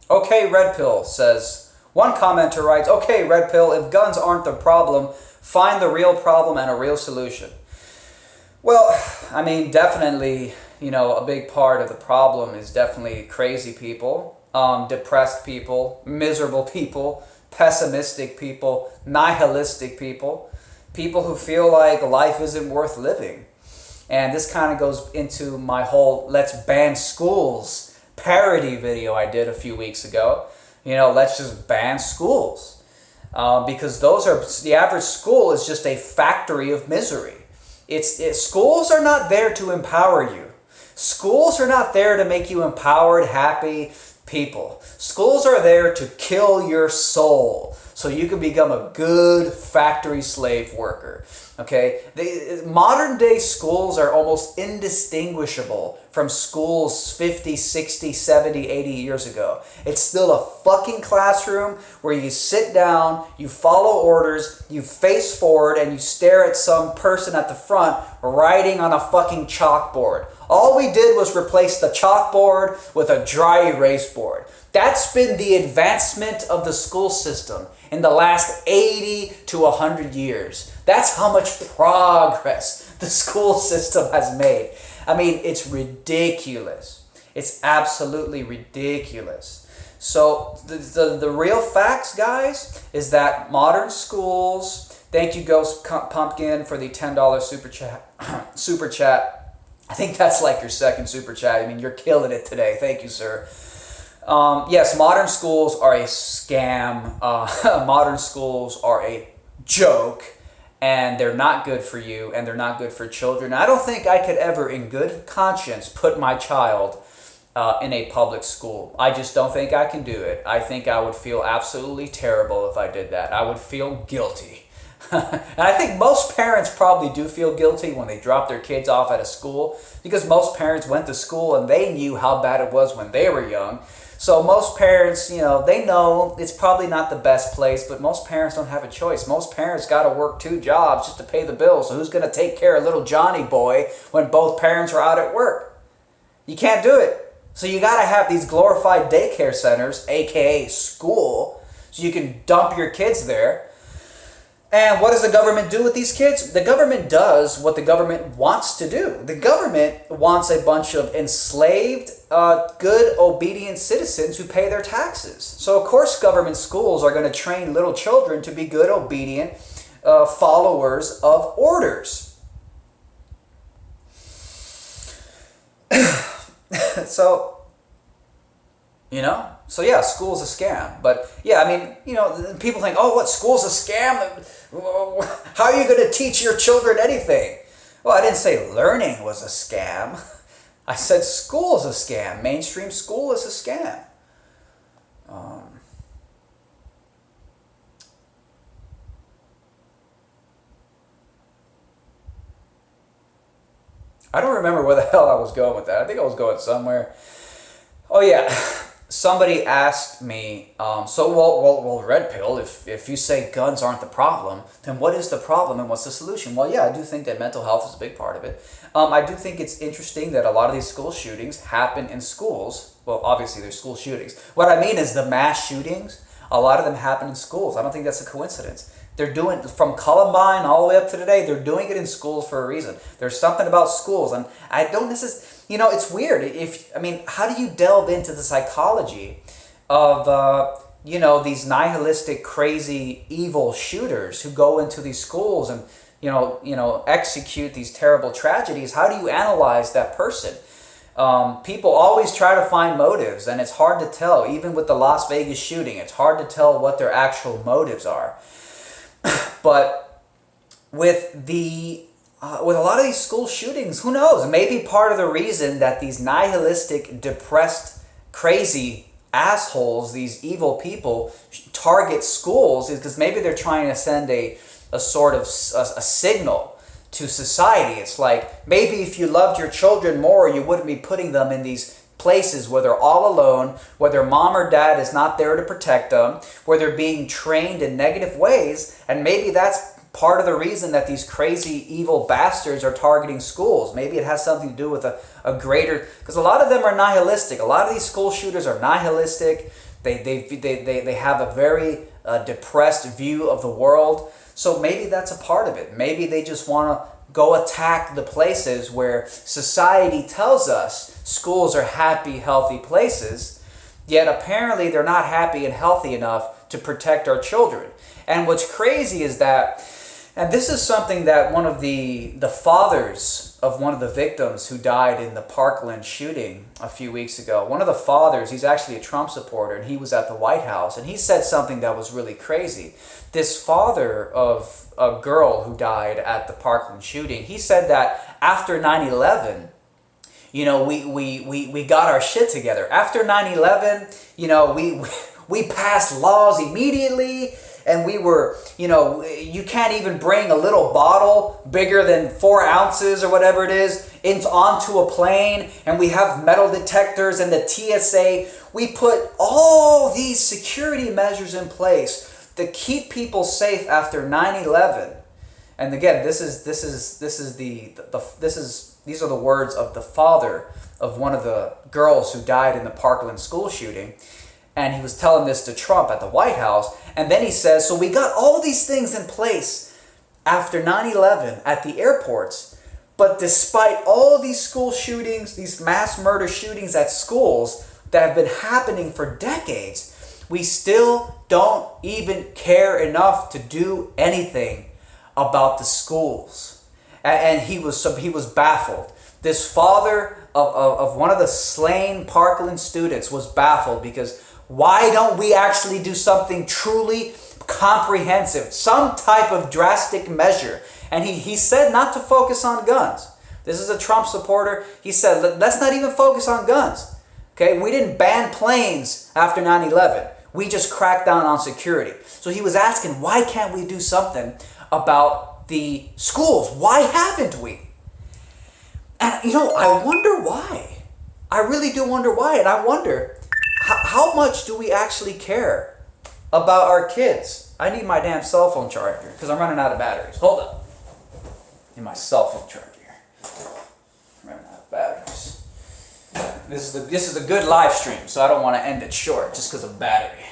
Okay, Red Pill says, one commenter writes, okay, Red Pill, if guns aren't the problem, find the real problem and a real solution. Well, I mean, definitely, a big part of the problem is definitely crazy people, depressed people, miserable people, pessimistic people, nihilistic people, people who feel like life isn't worth living. And this kind of goes into my whole let's ban schools parody video I did a few weeks ago. Let's just ban schools. Because the average school is just a factory of misery. Schools are not there to empower you. Schools are not there to make you empowered, happy people. Schools are there to kill your soul so you can become a good factory slave worker. Okay? Modern day schools are almost indistinguishable from schools 50, 60, 70, 80 years ago. It's still a fucking classroom where you sit down, you follow orders, you face forward, and you stare at some person at the front writing on a fucking chalkboard. All we did was replace the chalkboard with a dry erase board. That's been the advancement of the school system in the last 80 to 100 years. That's how much progress the school system has made. I mean, it's ridiculous. It's absolutely ridiculous. So the real facts, guys, is that modern schools, thank you Ghost Pumpkin for the $10 super chat. I think that's like your second super chat. I mean, you're killing it today. Thank you, sir. Yes, modern schools are a scam. Modern schools are a joke, and they're not good for you, and they're not good for children. I don't think I could ever, in good conscience, put my child in a public school. I just don't think I can do it. I think I would feel absolutely terrible if I did that. I would feel guilty. And I think most parents probably do feel guilty when they drop their kids off at a school, because most parents went to school and they knew how bad it was when they were young. So most parents, they know it's probably not the best place, but most parents don't have a choice. Most parents got to work 2 jobs just to pay the bills. So who's going to take care of little Johnny boy when both parents are out at work? You can't do it. So you got to have these glorified daycare centers, aka school, so you can dump your kids there. And what does the government do with these kids? The government does what the government wants to do. The government wants a bunch of enslaved, good, obedient citizens who pay their taxes. So of course government schools are going to train little children to be good, obedient followers of orders. So yeah, school's a scam. But yeah, I mean, people think, oh, what, school's a scam? How are you going to teach your children anything? Well, I didn't say learning was a scam. I said school is a scam. Mainstream school is a scam. I don't remember where the hell I was going with that. I think I was going somewhere. Oh yeah, somebody asked me, well, Red Pill, if you say guns aren't the problem, then what is the problem and what's the solution? Well, yeah, I do think that mental health is a big part of it. I do think it's interesting that a lot of these school shootings happen in schools. Well, obviously there's school shootings. What I mean is the mass shootings, a lot of them happen in schools. I don't think that's a coincidence. They're doing, from Columbine all the way up to today, they're doing it in schools for a reason. There's something about schools, and I don't necessarily, it's weird. How do you delve into the psychology of, these nihilistic, crazy, evil shooters who go into these schools and, execute these terrible tragedies? How do you analyze that person? People always try to find motives, and it's hard to tell. Even with the Las Vegas shooting, it's hard to tell what their actual motives are. But with a lot of these school shootings, who knows? Maybe part of the reason that these nihilistic, depressed, crazy assholes, these evil people, target schools is because maybe they're trying to send a sort of a signal to society. It's like, maybe if you loved your children more, you wouldn't be putting them in these places where they're all alone, where their mom or dad is not there to protect them, where they're being trained in negative ways, and maybe that's part of the reason that these crazy evil bastards are targeting schools. Maybe it has something to do with a greater, because a lot of them are nihilistic. A lot of these school shooters are nihilistic. They have a very depressed view of the world. So maybe that's a part of it. Maybe they just want to go attack the places where society tells us schools are happy, healthy places, yet apparently they're not happy and healthy enough to protect our children. And what's crazy is that, and this is something that one of the fathers of one of the victims who died in the Parkland shooting a few weeks ago, one of the fathers, he's actually a Trump supporter, and he was at the White House, and he said something that was really crazy. This father of a girl who died at the Parkland shooting, he said that after 9/11, you know, we got our shit together. After 9/11, you know, we passed laws immediately, and we were, you know, you can't even bring a little bottle bigger than 4 ounces or whatever it is onto a plane, and we have metal detectors and the TSA. We put all these security measures in place to keep people safe after 9/11. And again, these are the words of the father of one of the girls who died in the Parkland school shooting. And he was telling this to Trump at the White House. And then he says, so we got all these things in place after 9/11 at the airports. But despite all these school shootings, these mass murder shootings at schools that have been happening for decades, we still don't even care enough to do anything about the schools. And he was baffled. This father of one of the slain Parkland students was baffled because why don't we actually do something truly comprehensive, some type of drastic measure? And he said not to focus on guns. This is a Trump supporter. He said, let's not even focus on guns. Okay, we didn't ban planes after 9/11. We just cracked down on security. So he was asking, why can't we do something about the schools? Why haven't we? And, you know, I wonder why. I really do wonder why. And I wonder, how much do we actually care about our kids? I need my damn cell phone charger because I'm running out of batteries. Hold up. Need my cell phone charger. I'm running out of batteries. This is a good live stream, so I don't want to end it short just because of battery.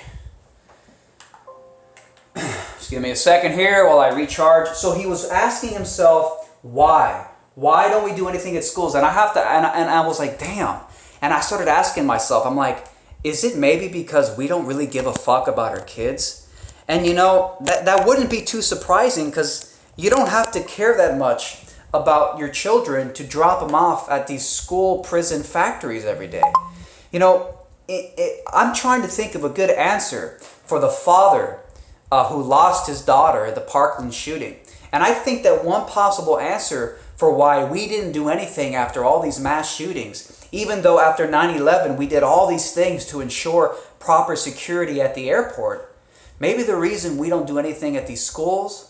Just give me a second here while I recharge. So he was asking himself, why? Why don't we do anything at schools? And I was like, damn. And I started asking myself, I'm like, is it maybe because we don't really give a fuck about our kids? And you know, that wouldn't be too surprising because you don't have to care that much about your children to drop them off at these school prison factories every day. You know, I'm trying to think of a good answer for the father who lost his daughter at the Parkland shooting. And I think that one possible answer for why we didn't do anything after all these mass shootings, even though after 9/11 we did all these things to ensure proper security at the airport, maybe the reason we don't do anything at these schools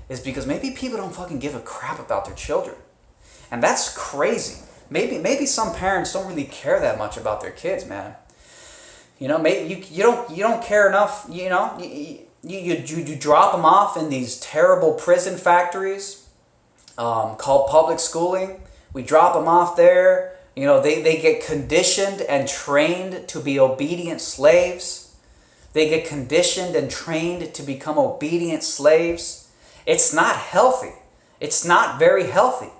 is because maybe people don't fucking give a crap about their children. And that's crazy. Maybe some parents don't really care that much about their kids, man. You know, maybe you don't care enough, you know, you drop them off in these terrible prison factories called public schooling. We drop them off there. You know, they get conditioned and trained to be obedient slaves. They get conditioned and trained to become obedient slaves. It's not healthy. It's not very healthy.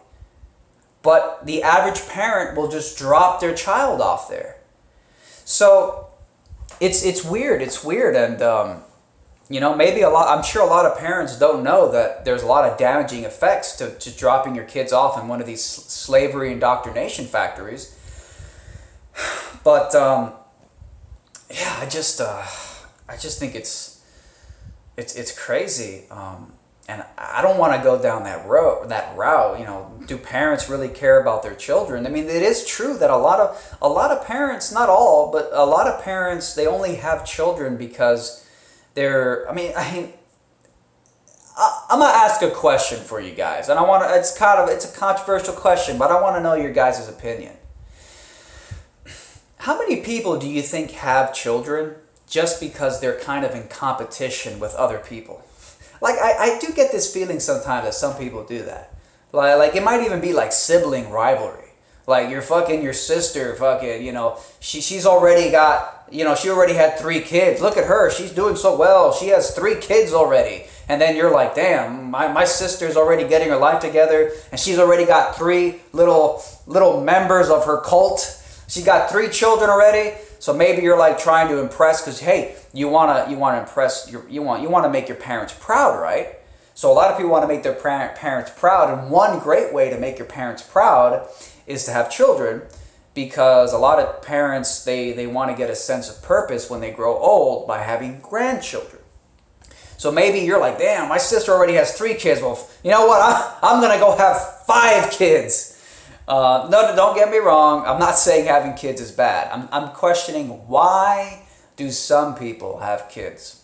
But the average parent will just drop their child off there. So it's weird. It's weird. And, you know, I'm sure a lot of parents don't know that there's a lot of damaging effects to dropping your kids off in one of these slavery indoctrination factories. But, yeah, I just think it's crazy. And I don't want to go down that route. You know, do parents really care about their children? I mean, it is true that a lot of parents, not all, but a lot of parents, they only have children because they're. I'm gonna ask a question for you guys, and it's a controversial question, but I want to know your guys' opinion. How many people do you think have children just because they're kind of in competition with other people? Like, I do get this feeling sometimes that some people do that. Like it might even be like sibling rivalry. Like your sister, you know, she's already got she already had 3 kids. Look at her. She's doing so well. She has 3 kids already. And then you're like, damn, my sister's already getting her life together, and she's already got 3 little members of her cult. She got 3 children already. So maybe you're like trying to impress because, hey, you wanna impress you want to make your parents proud, right? So a lot of people want to make their parents proud, and one great way to make your parents proud is to have children, because a lot of parents, they want to get a sense of purpose when they grow old by having grandchildren. So maybe you're like, damn, my sister already has 3 kids. Well, you know what? I'm going to go have 5 kids. No, don't get me wrong. I'm not saying having kids is bad. I'm questioning, why do some people have kids?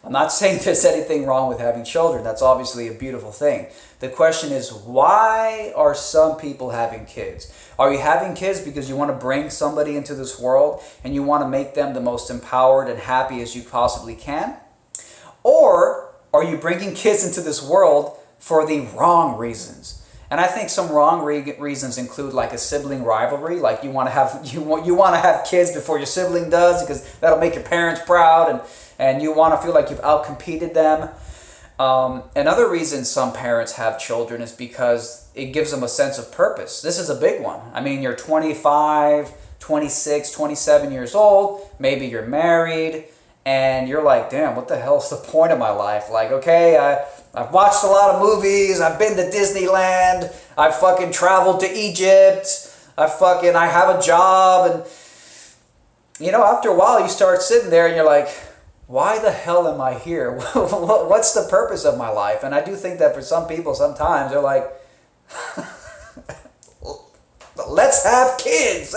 I'm not saying there's anything wrong with having children. That's obviously a beautiful thing. The question is, why are some people having kids? Are you having kids because you want to bring somebody into this world and you want to make them the most empowered and happy as you possibly can? Or are you bringing kids into this world for the wrong reasons? And I think some wrong reasons include like a sibling rivalry, like you want to have kids before your sibling does because that'll make your parents proud, and you want to feel like you've outcompeted them. Another reason some parents have children is because it gives them a sense of purpose. This is a big one. I mean, you're 25, 26, 27 years old, maybe you're married, and you're like, damn, what the hell's the point of my life? Like, okay, I've watched a lot of movies, I've been to Disneyland, I've fucking traveled to Egypt, I have a job, and after a while you start sitting there and you're like, why the hell am I here? What's the purpose of my life? And I do think that for some people, sometimes they're like, let's have kids.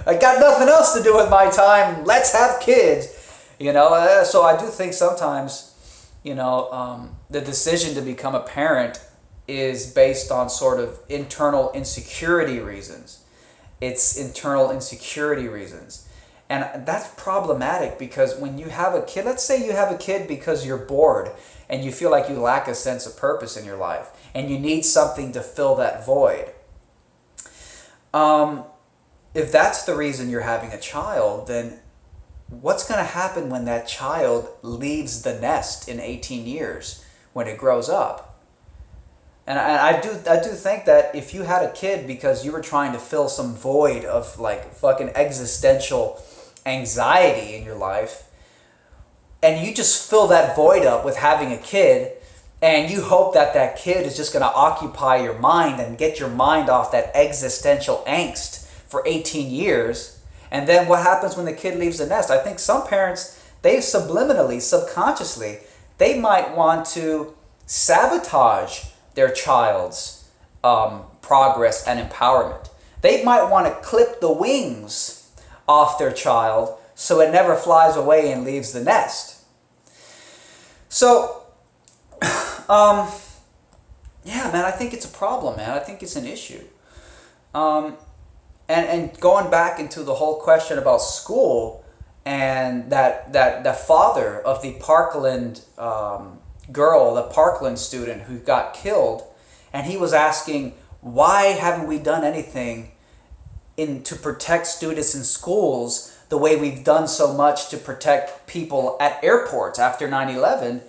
I got nothing else to do with my time. Let's have kids. So I do think sometimes, the decision to become a parent is based on sort of internal insecurity reasons. It's internal insecurity reasons. And that's problematic because when you have a kid, let's say you have a kid because you're bored and you feel like you lack a sense of purpose in your life and you need something to fill that void. If that's the reason you're having a child, then what's going to happen when that child leaves the nest in 18 years when it grows up? And I do think that if you had a kid because you were trying to fill some void of like fucking existential anxiety in your life, and you just fill that void up with having a kid, and you hope that that kid is just going to occupy your mind and get your mind off that existential angst for 18 years, and then what happens when the kid leaves the nest? I think some parents, they subliminally, subconsciously, they might want to sabotage their child's progress and empowerment. They might want to clip the wings off their child so it never flies away and leaves the nest. So, yeah, man, I think it's a problem, man. I think it's an issue. And going back into the whole question about school and that father of the Parkland girl, the Parkland student who got killed, and he was asking, why haven't we done anything to protect students in schools the way we've done so much to protect people at airports after 9/11?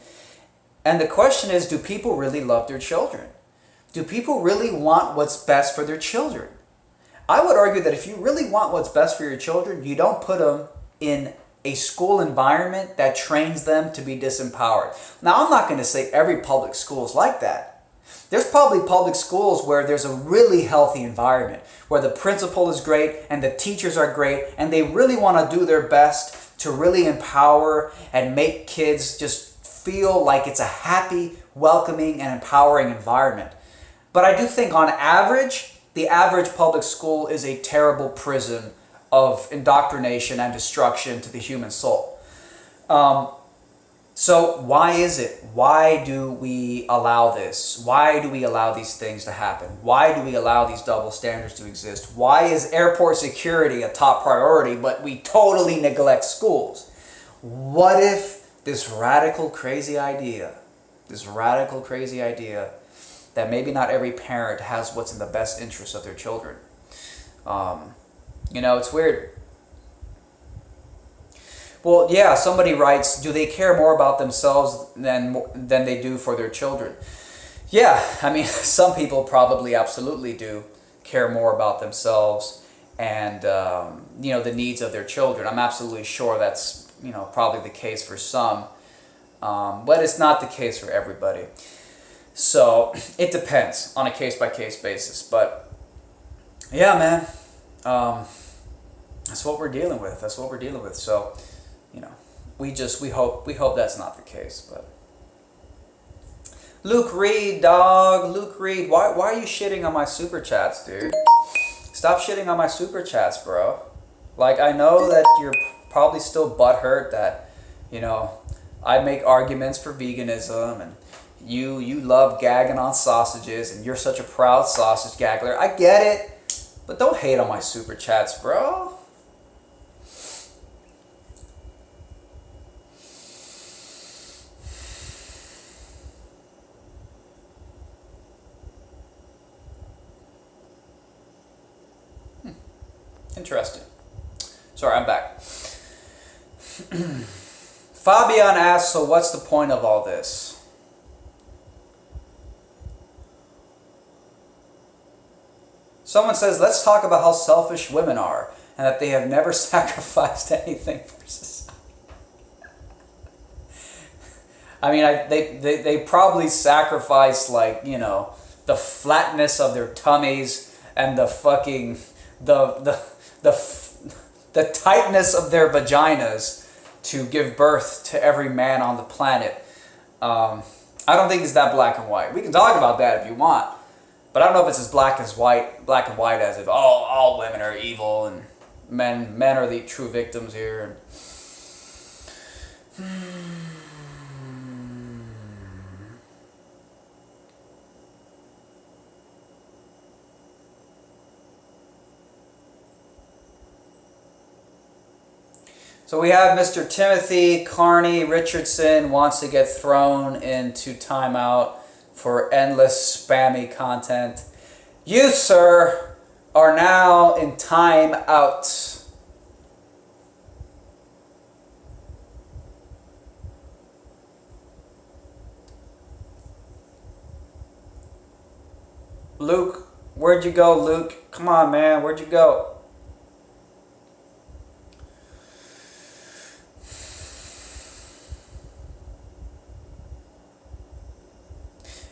And the question is, do people really love their children? Do people really want what's best for their children? I would argue that if you really want what's best for your children, you don't put them in a school environment that trains them to be disempowered. Now, I'm not going to say every public school is like that. There's probably public schools where there's a really healthy environment, where the principal is great and the teachers are great, and they really want to do their best to really empower and make kids just feel like it's a happy, welcoming, and empowering environment. But I do think on average, the average public school is a terrible prison of indoctrination and destruction to the human soul. So why is it? Why do we allow this? Why do we allow these things to happen? Why do we allow these double standards to exist? Why is airport security a top priority, but we totally neglect schools? What if this radical crazy idea that maybe not every parent has what's in the best interest of their children? It's weird. Well, yeah, somebody writes, do they care more about themselves than they do for their children? Yeah, I mean, some people probably absolutely do care more about themselves and, the needs of their children. I'm absolutely sure that's, probably the case for some. But it's not the case for everybody. So it depends on a case-by-case basis. But yeah, man, that's what we're dealing with. That's what we're dealing with. So, we hope that's not the case. But Luke Reed, dog, Luke Reed, why are you shitting on my super chats, dude? Stop shitting on my super chats, bro. Like, I know that you're probably still butthurt that, I make arguments for veganism, and you love gagging on sausages, and you're such a proud sausage gaggler. I get it, but don't hate on my super chats, bro. Interesting. Sorry, I'm back. Fabian asks, so what's the point of all this? Someone says, let's talk about how selfish women are and that they have never sacrificed anything for society. I mean, they probably sacrificed, like, the flatness of their tummies and the fucking, the tightness of their vaginas to give birth to every man on the planet. I don't think it's that black and white. We can talk about that if you want, but I don't know if it's as black and white as if all women are evil and men are the true victims here. So we have Mr. Timothy Carney Richardson wants to get thrown into timeout for endless spammy content. You, sir, are now in timeout. Luke, where'd you go, Luke? Come on, man, where'd you go?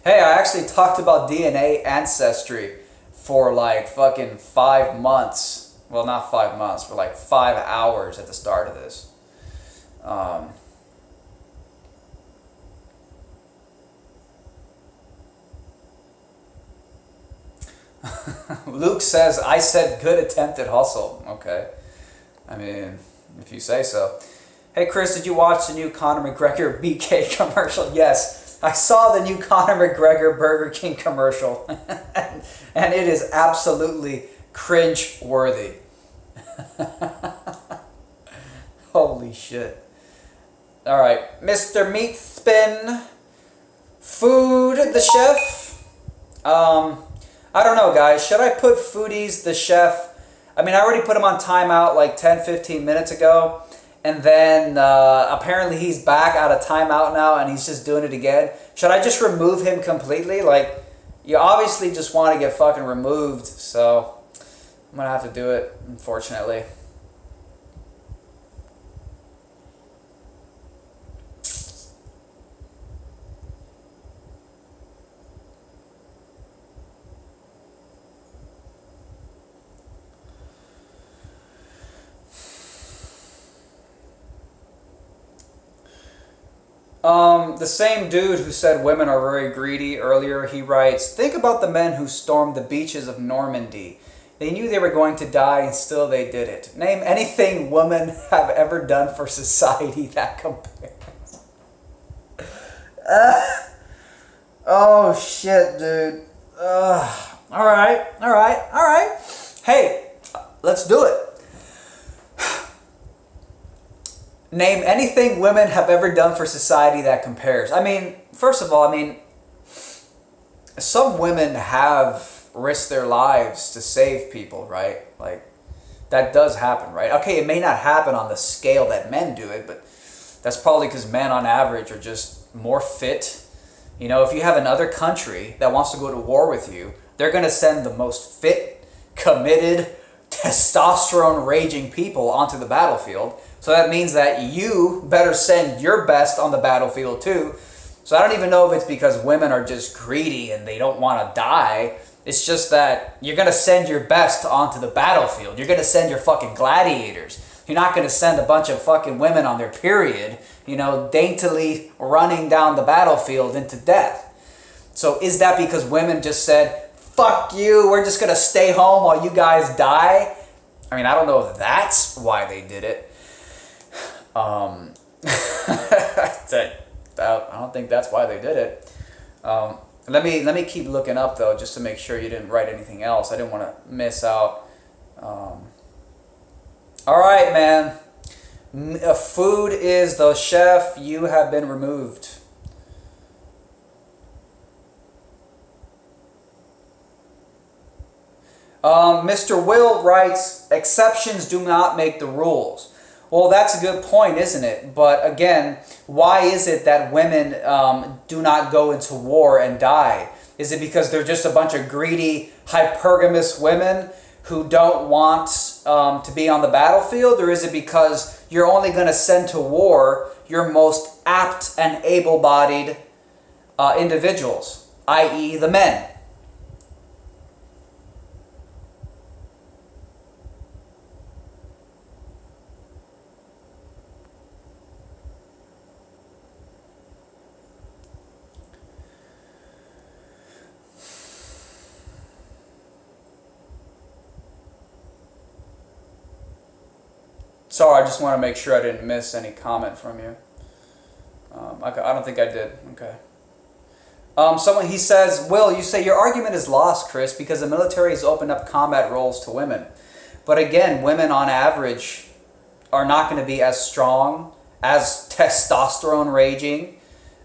Hey, I actually talked about DNA Ancestry for like fucking 5 months. Well, not 5 months, but like 5 hours at the start of this. Luke says, I said good attempt at hustle. Okay. I mean, if you say so. Hey, Chris, did you watch the new Conor McGregor BK commercial? Yes. I saw the new Conor McGregor Burger King commercial, and it is absolutely cringe-worthy. Holy shit. All right, Mr. Meat Spin, Food the Chef. I don't know, guys. Should I put Foodies the Chef? I mean, I already put him on timeout like 10, 15 minutes ago. And then apparently he's back out of timeout now and he's just doing it again. Should I just remove him completely? Like, you obviously just want to get fucking removed. So I'm going to have to do it, unfortunately. The same dude who said women are very greedy earlier, he writes, think about the men who stormed the beaches of Normandy. They knew they were going to die and still they did it. Name anything women have ever done for society that compares. Oh shit, dude. Alright. Hey, let's do it. Name anything women have ever done for society that compares. I mean, first of all, some women have risked their lives to save people, right? Like, that does happen, right? Okay, it may not happen on the scale that men do it, but that's probably because men on average are just more fit. You know, if you have another country that wants to go to war with you, they're going to send the most fit, committed, testosterone raging people onto the battlefield. So that means that you better send your best on the battlefield too. So I don't even know if it's because women are just greedy and they don't want to die. It's just that you're going to send your best onto the battlefield. You're going to send your fucking gladiators. You're not going to send a bunch of fucking women on their period, you know, daintily running down the battlefield into death. So is that because women just said, fuck you, we're just going to stay home while you guys die? I mean, I don't know if that's why they did it. I don't think that's why they did it. Let me keep looking up though, just to make sure you didn't write anything else. I didn't want to miss out. All right, man. Food is the chef. You have been removed. Mr. Will writes, exceptions do not make the rules. Well, that's a good point, isn't it? But again, why is it that women do not go into war and die? Is it because they're just a bunch of greedy, hypergamous women who don't want to be on the battlefield? Or is it because you're only going to send to war your most apt and able-bodied individuals, i.e. the men? Sorry, I just want to make sure I didn't miss any comment from you. I don't think I did. Okay. He says, Will, you say your argument is lost, Chris, because the military has opened up combat roles to women. But again, women on average are not going to be as strong, as testosterone raging.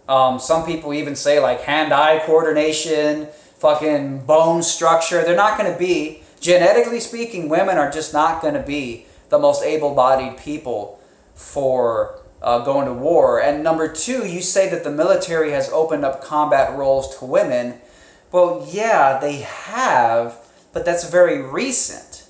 Some people even say like hand-eye coordination, fucking bone structure. They're not going to be, genetically speaking, women are just not going to be the most able-bodied people for going to war. And number two, you say that the military has opened up combat roles to women. Well, yeah, they have, but that's very recent.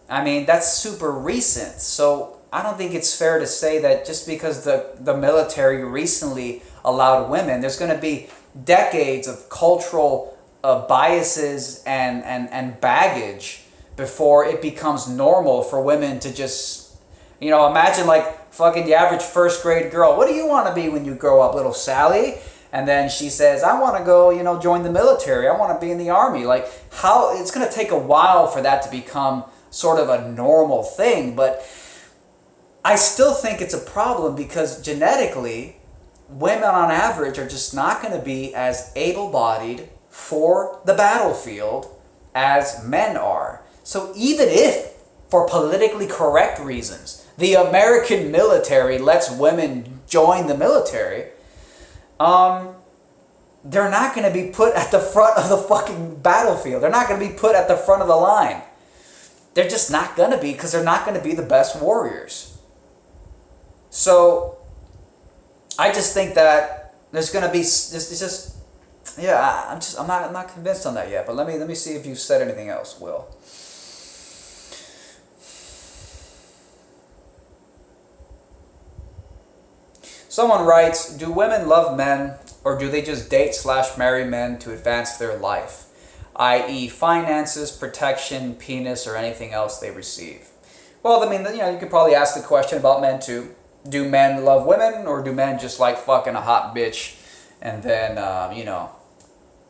I mean, that's super recent. So I don't think it's fair to say that just because the military recently allowed women, there's going to be decades of cultural biases and baggage before it becomes normal for women to just, you know, imagine like fucking the average first grade girl. What do you want to be when you grow up, little Sally? And then she says, I want to go, you know, join the military. I want to be in the army. Like, how it's going to take a while for that to become sort of a normal thing. But I still think it's a problem because genetically, women on average are just not going to be as able-bodied for the battlefield as men are. So even if, for politically correct reasons, the American military lets women join the military, they're not going to be put at the front of the fucking battlefield. They're not going to be put at the front of the line. They're just not going to be, because they're not going to be the best warriors. So I just think that there's going to be, it's just, yeah, I'm not convinced on that yet. But let me see if you've said anything else, Will. Someone writes, do women love men, or do they just date/marry men to advance their life, i.e. finances, protection, penis, or anything else they receive? Well, I mean, you know, you could probably ask the question about men too. Do men love women, or do men just like fucking a hot bitch and then, you know,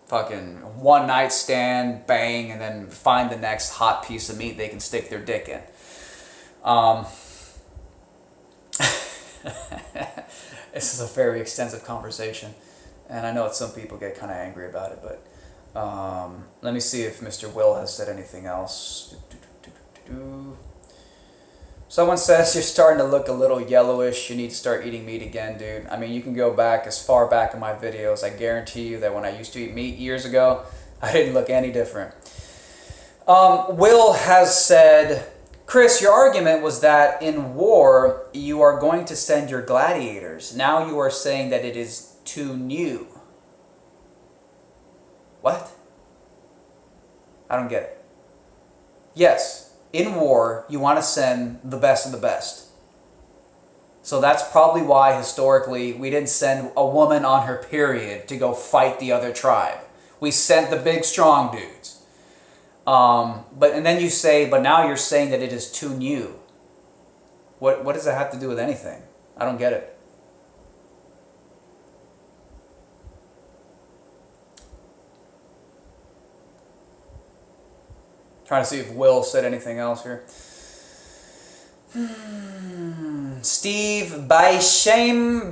fucking one night stand, bang, and then find the next hot piece of meat they can stick their dick in? This is a very extensive conversation, and I know that some people get kind of angry about it, but let me see if Mr. Will has said anything else. Someone says you're starting to look a little yellowish. You need to start eating meat again, dude. I mean, you can go back as far back in my videos. I guarantee you that when I used to eat meat years ago, I didn't look any different. Will has said, Chris, your argument was that in war, you are going to send your gladiators. Now you are saying that it is too new. What? I don't get it. Yes, in war, you want to send the best of the best. So that's probably why, historically, we didn't send a woman on her period to go fight the other tribe. We sent the big, strong dudes. And then you say, but now you're saying that it is too new. What does that have to do with anything? I don't get it. Trying to see if Will said anything else here. Steve Basham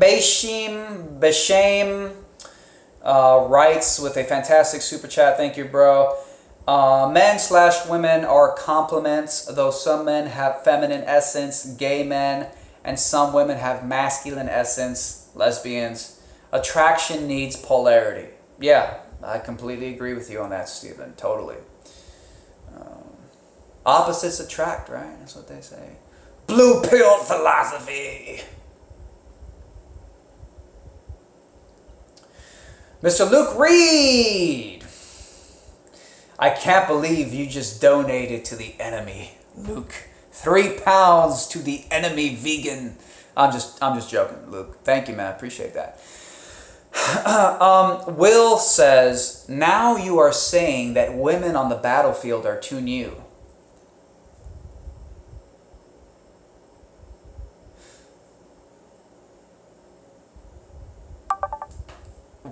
writes with a fantastic super chat. Thank you, bro. Men/women are complements, though some men have feminine essence, gay men, and some women have masculine essence, lesbians. Attraction needs polarity. Yeah, I completely agree with you on that, Stephen. Totally. Opposites attract, right? That's what they say. Blue pill philosophy. Mr. Luke Reed. I can't believe you just donated to the enemy, Luke. 3 pounds to the enemy vegan. I'm just joking, Luke. Thank you, man. I appreciate that. Will says, now you are saying that women on the battlefield are too new.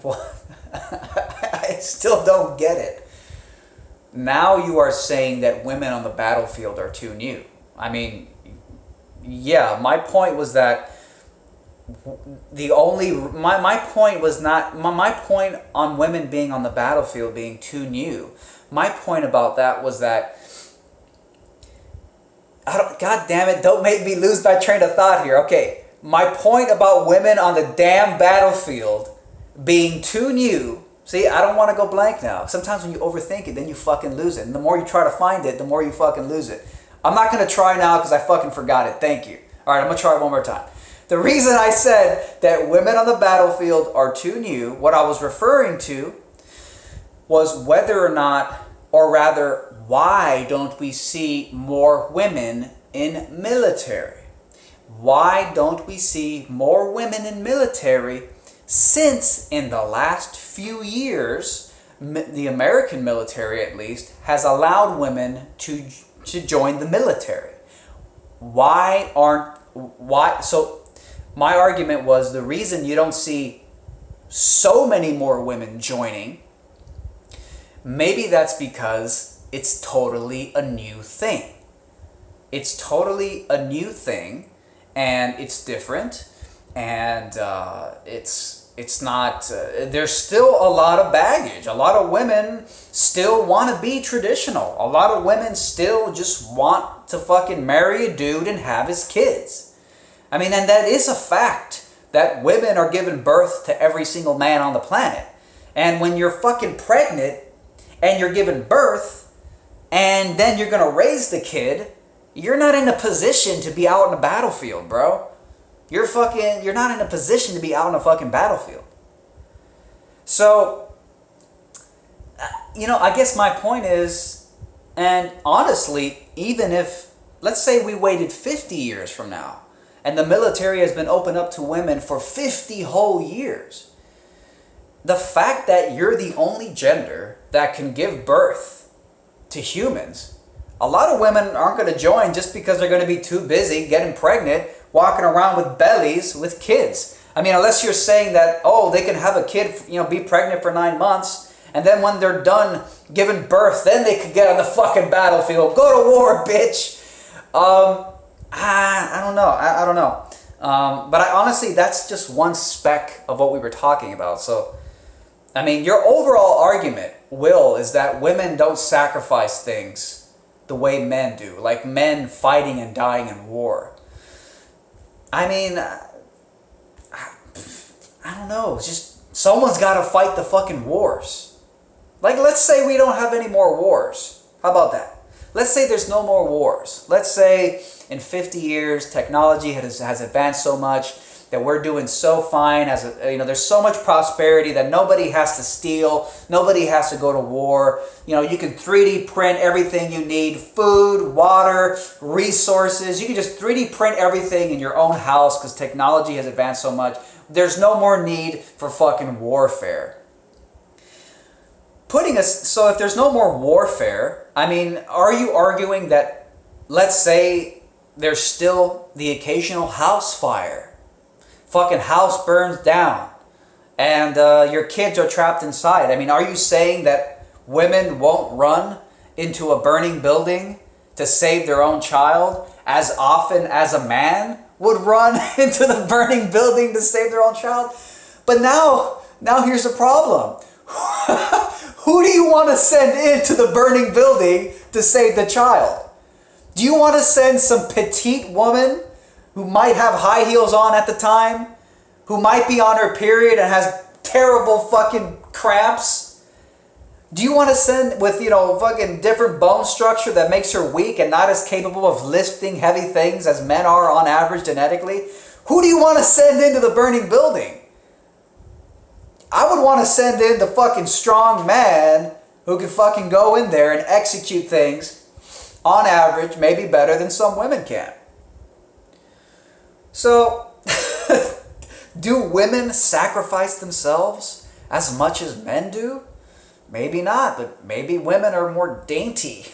What? I still don't get it. Now you are saying that women on the battlefield are too new. I mean, yeah, my point was that my point on women being on the battlefield being too new. My point about that was that God damn it, don't make me lose my train of thought here. Okay, my point about women on the damn battlefield being too new. See, I don't want to go blank now. Sometimes when you overthink it, then you fucking lose it. And the more you try to find it, the more you fucking lose it. I'm not going to try now because I fucking forgot it. Thank you. All right, I'm going to try it one more time. The reason I said that women on the battlefield are too new, what I was referring to was whether or not, or rather, why don't we see more women in military? Why don't we see more women in military since in the last few years, the American military at least, has allowed women to join the military? So my argument was the reason you don't see so many more women joining, maybe that's because it's totally a new thing. It's totally a new thing, and it's different, and it's not, there's still a lot of baggage. A lot of women still want to be traditional. A lot of women still just want to fucking marry a dude and have his kids. I mean, and that is a fact that women are giving birth to every single man on the planet. And when you're fucking pregnant and you're giving birth and then you're going to raise the kid, you're not in a position to be out on the battlefield, bro. You're not in a position to be out on a fucking battlefield. So, I guess my point is, and honestly, even if, let's say we waited 50 years from now, and the military has been opened up to women for 50 whole years, the fact that you're the only gender that can give birth to humans, a lot of women aren't going to join just because they're going to be too busy getting pregnant, walking around with bellies with kids. I mean, unless you're saying that, they can have a kid, be pregnant for 9 months, and then when they're done giving birth, then they could get on the fucking battlefield. Go to war, bitch. I don't know. I don't know. But honestly, that's just one speck of what we were talking about. So, I mean, your overall argument, Will, is that women don't sacrifice things the way men do, like men fighting and dying in war. I mean, I don't know. It's just someone's got to fight the fucking wars. Like, let's say we don't have any more wars. How about that? let's say there's no more wars. Let's say in 50 years, technology has advanced so much that we're doing so fine there's so much prosperity that nobody has to steal, nobody has to go to war. You can 3D print everything you need, food, water, resources. You can just 3D print everything in your own house because technology has advanced so much. There's no more need for fucking warfare. So if there's no more warfare, are you arguing that, let's say, there's still the occasional house fire? Fucking house burns down and your kids are trapped inside. Are you saying that women won't run into a burning building to save their own child as often as a man would run into the burning building to save their own child? But now here's the problem. Who do you want to send into the burning building to save the child? Do you want to send some petite woman who might have high heels on at the time, who might be on her period and has terrible fucking cramps? Do you want to send with, fucking different bone structure that makes her weak and not as capable of lifting heavy things as men are on average genetically? Who do you want to send into the burning building? I would want to send in the fucking strong man who can fucking go in there and execute things on average, maybe better than some women can. So, do women sacrifice themselves as much as men do? Maybe not, but maybe women are more dainty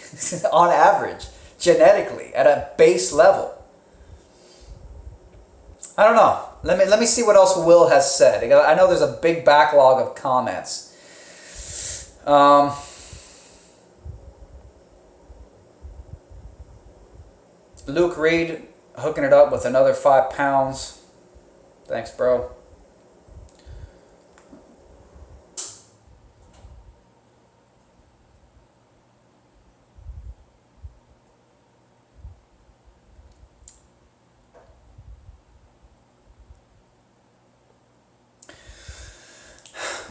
on average, genetically, at a base level. I don't know. Let me see what else Will has said. I know there's a big backlog of comments. Luke Reed hooking it up with another 5 pounds. Thanks, bro.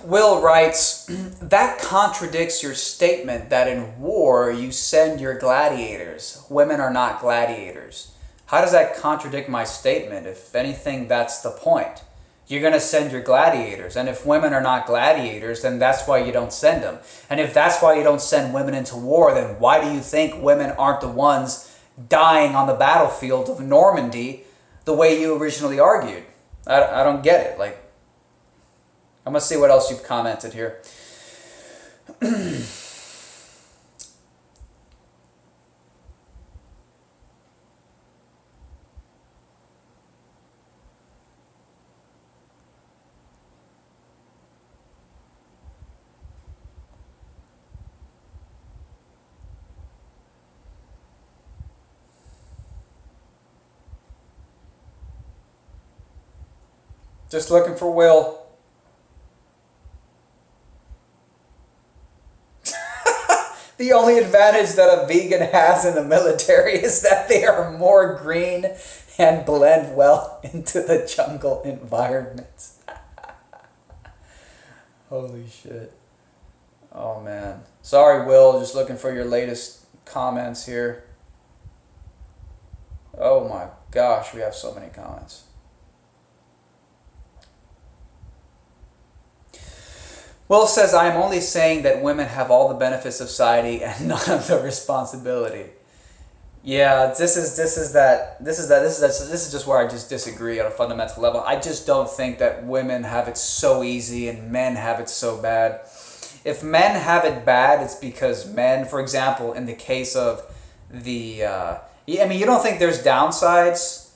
Will writes, that contradicts your statement that in war you send your gladiators. Women are not gladiators. How does that contradict my statement? If anything, that's the point. You're going to send your gladiators. And if women are not gladiators, then that's why you don't send them. And if that's why you don't send women into war, then why do you think women aren't the ones dying on the battlefield of Normandy the way you originally argued? I don't get it. I'm going to see what else you've commented here. Just looking for Will. The only advantage that a vegan has in the military is that they are more green and blend well into the jungle environment. Holy shit. Oh man. Sorry, Will, just looking for your latest comments here. Oh my gosh, we have so many comments. Will says, I am only saying that women have all the benefits of society and none of the responsibility. Yeah, this is just where I just disagree on a fundamental level. I just don't think that women have it so easy and men have it so bad. If men have it bad, it's because men, for example, in the case of you don't think there's downsides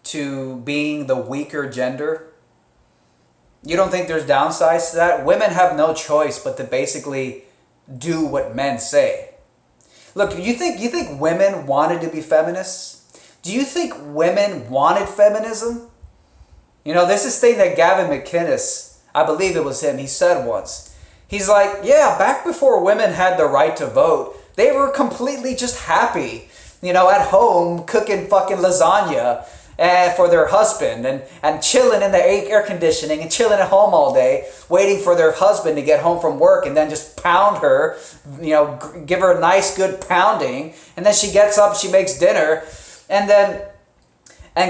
to being the weaker gender? You don't think there's downsides to that? Women have no choice but to basically do what men say. Look, you think women wanted to be feminists? Do you think women wanted feminism? There's this thing that Gavin McInnes, I believe it was him, he said once. He's like, yeah, back before women had the right to vote, they were completely just happy, at home cooking fucking lasagna for their husband and chilling in the air conditioning and chilling at home all day, waiting for their husband to get home from work and then just pound her, give her a nice good pounding. And then she gets up, she makes dinner. And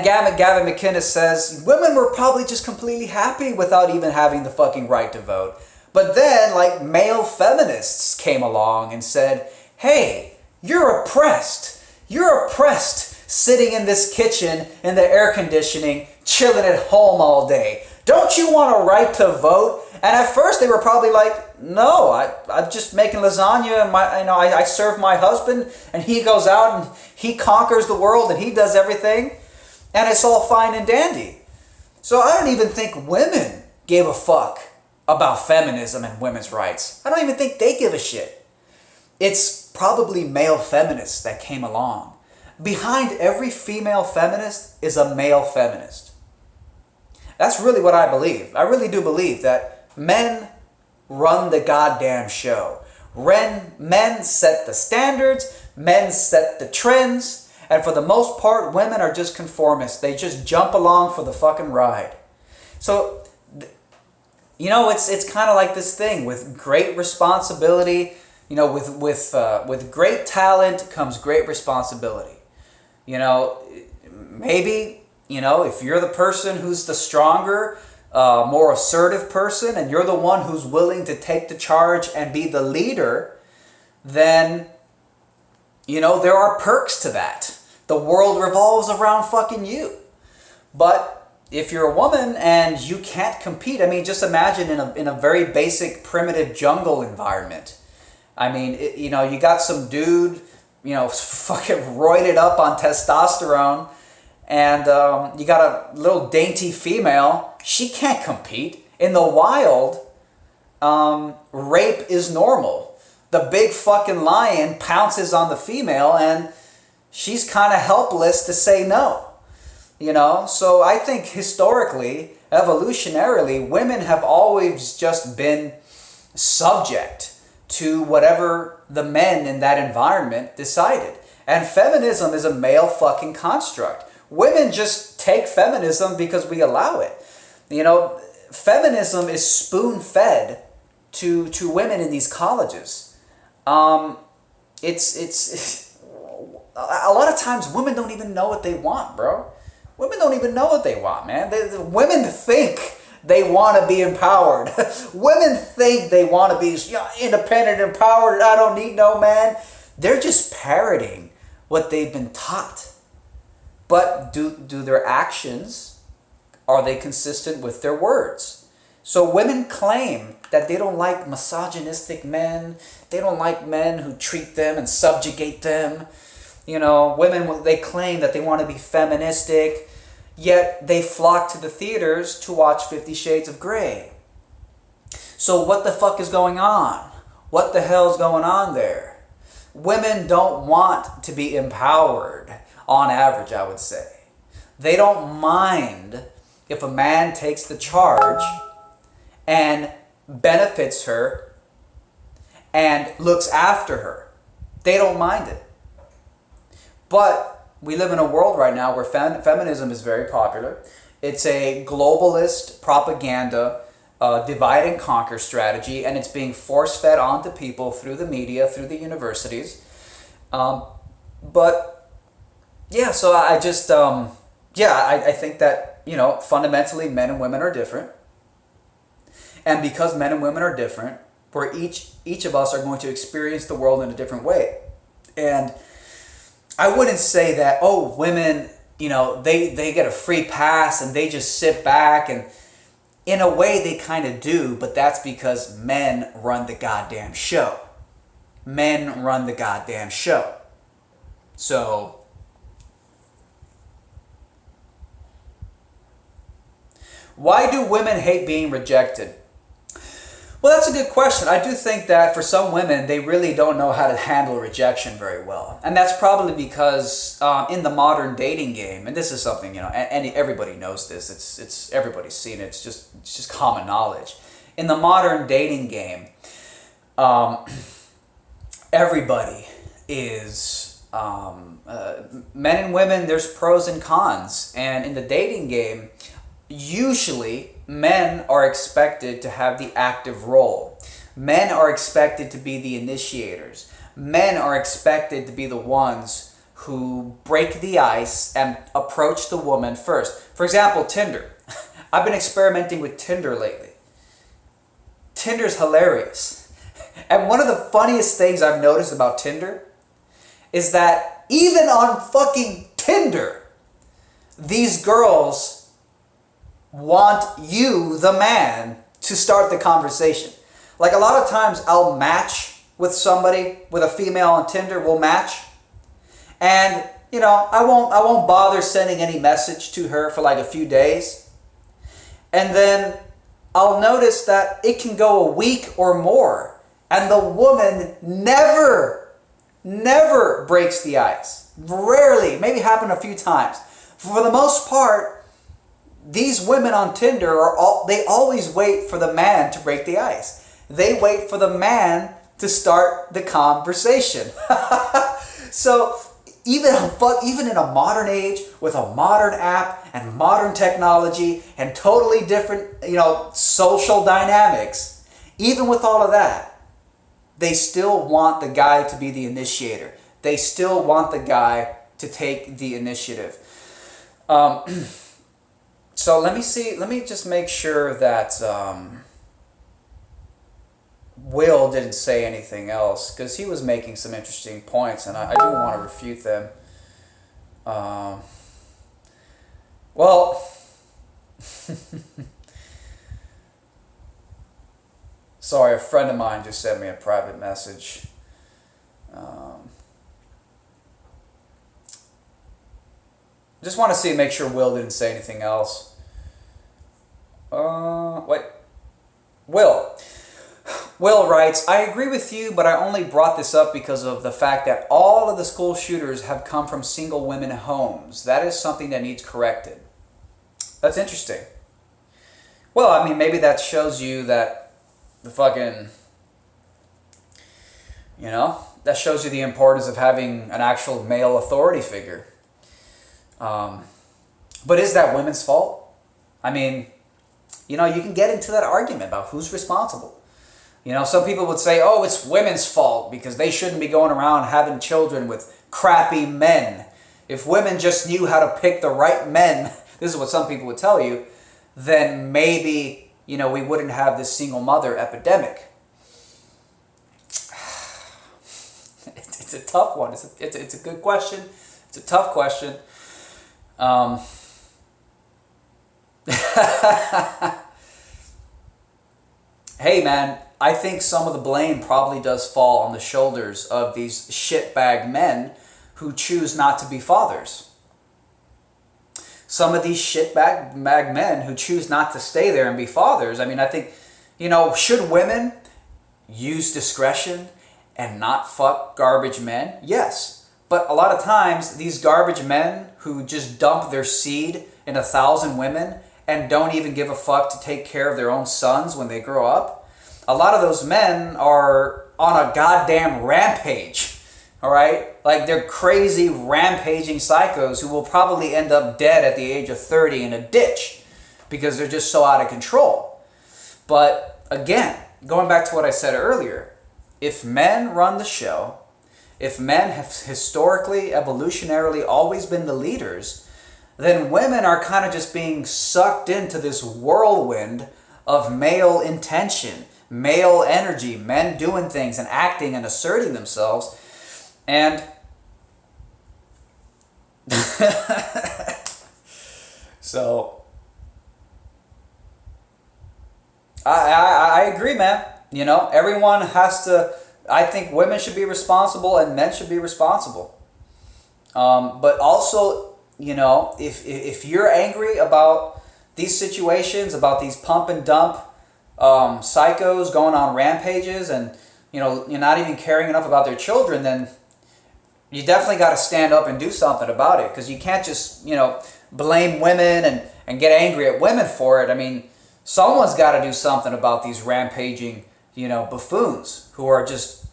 Gavin McInnes says women were probably just completely happy without even having the fucking right to vote. But then like male feminists came along and said, hey, you're oppressed. You're oppressed sitting in this kitchen in the air conditioning, chilling at home all day. Don't you want a right to vote? And at first they were probably like, no, I'm just making lasagna and I serve my husband and he goes out and he conquers the world and he does everything and it's all fine and dandy. So I don't even think women gave a fuck about feminism and women's rights. I don't even think they give a shit. It's probably male feminists that came along. Behind every female feminist is a male feminist. That's really what I believe. I really do believe that men run the goddamn show. Men set the standards, men set the trends, and for the most part, women are just conformists. They just jump along for the fucking ride. So, it's kind of like this thing with great responsibility. With great talent comes great responsibility. Maybe, if you're the person who's the stronger, more assertive person, and you're the one who's willing to take the charge and be the leader, then, there are perks to that. The world revolves around fucking you. But if you're a woman and you can't compete, just imagine in a very basic, primitive jungle environment. You got some dude, fucking roided up on testosterone, and you got a little dainty female. She can't compete. In the wild, rape is normal. The big fucking lion pounces on the female, and she's kind of helpless to say no. So I think historically, evolutionarily, women have always just been subject to whatever the men in that environment decided. And feminism is a male fucking construct. Women just take feminism because we allow it. Feminism is spoon-fed to women in these colleges. It's a lot of times women don't even know what they want, bro. Women don't even know what they want, man. Women think they want to be empowered. Women think they want to be independent, empowered. I don't need no man. They're just parroting what they've been taught. But do their actions, are they consistent with their words? So women claim that they don't like misogynistic men. They don't like men who treat them and subjugate them. Women, they claim that they want to be feministic. Yet they flock to the theaters to watch 50 Shades of Grey. So what the fuck is going on? What the hell's going on there? Women don't want to be empowered, on average, I would say. They don't mind if a man takes the charge and benefits her and looks after her. They don't mind it. But we live in a world right now where feminism is very popular. It's a globalist propaganda, divide and conquer strategy, and it's being force-fed onto people through the media, through the universities. So I just, I think that, fundamentally men and women are different. And because men and women are different, each of us are going to experience the world in a different way. And I wouldn't say that, women, they get a free pass and they just sit back, and in a way they kind of do, but that's because men run the goddamn show. Men run the goddamn show. So, why do women hate being rejected? Well, that's a good question. I do think that for some women, they really don't know how to handle rejection very well. And that's probably because in the modern dating game, and this is something, and everybody knows this, it's everybody's seen it, it's just common knowledge. In the modern dating game, everybody is Men and women, there's pros and cons. And in the dating game, usually men are expected to have the active role. Men are expected to be the initiators. Men are expected to be the ones who break the ice and approach the woman first. For example, Tinder. I've been experimenting with Tinder lately. Tinder's hilarious. And one of the funniest things I've noticed about Tinder is that even on fucking Tinder, these girls want you, the man, to start the conversation. Like a lot of times I'll match with somebody, with a female on Tinder, we'll match. And, you know, I won't bother sending any message to her for like a few days. And then I'll notice that it can go a week or more. And the woman never breaks the ice. Rarely, maybe happen a few times. For the most part, these women on Tinder they always wait for the man to break the ice. They wait for the man to start the conversation. So even in a modern age with a modern app and modern technology and totally different, social dynamics, even with all of that, they still want the guy to be the initiator. They still want the guy to take the initiative. So let me just make sure that Will didn't say anything else, because he was making some interesting points, and I do want to refute them. Well, sorry, a friend of mine just sent me a private message. Just want to make sure Will didn't say anything else. Wait. Will writes, I agree with you, but I only brought this up because of the fact that all of the school shooters have come from single women homes. That is something that needs corrected. That's interesting. Well, I mean, maybe that shows you that the fucking, that shows you the importance of having an actual male authority figure. But is that women's fault? I mean, you can get into that argument about who's responsible. Some people would say, oh, it's women's fault because they shouldn't be going around having children with crappy men. If women just knew how to pick the right men, this is what some people would tell you, then maybe, we wouldn't have this single mother epidemic. It's a tough one. It's a good question. It's a tough question. Hey, man. I think some of the blame probably does fall on the shoulders of these shitbag men who choose not to be fathers. Some of these shitbag men who choose not to stay there and be fathers. I mean, I think, should women use discretion and not fuck garbage men? Yes. But a lot of times, these garbage men who just dump their seed in 1,000 women and don't even give a fuck to take care of their own sons when they grow up, a lot of those men are on a goddamn rampage, all right? Like, they're crazy, rampaging psychos who will probably end up dead at the age of 30 in a ditch because they're just so out of control. But again, going back to what I said earlier, if men run the show, if men have historically, evolutionarily always been the leaders, then women are kind of just being sucked into this whirlwind of male intention, male energy, men doing things and acting and asserting themselves. And so I agree, man. Everyone has to, I think women should be responsible and men should be responsible. But also, if you're angry about these situations, about these pump and dump psychos going on rampages, and you're not even caring enough about their children, then you definitely got to stand up and do something about it, because you can't just blame women and get angry at women for it. I mean, someone's got to do something about these rampaging buffoons who are just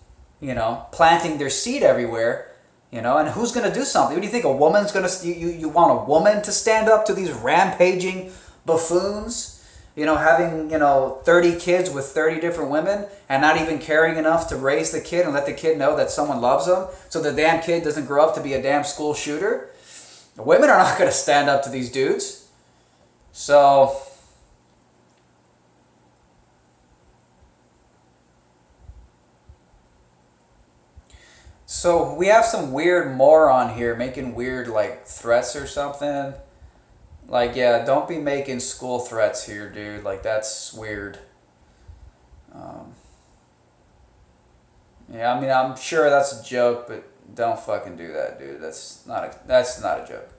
planting their seed everywhere You know, and who's going to do something? What do you think? A woman's going to, you want a woman to stand up to these rampaging buffoons? You know, having, 30 kids with 30 different women and not even caring enough to raise the kid and let the kid know that someone loves them so the damn kid doesn't grow up to be a damn school shooter. The women are not going to stand up to these dudes. So we have some weird moron here making weird like threats or something. Like, yeah, don't be making school threats here, dude. Like, that's weird. Yeah, I mean, I'm sure that's a joke, but don't fucking do that, dude. That's not a joke.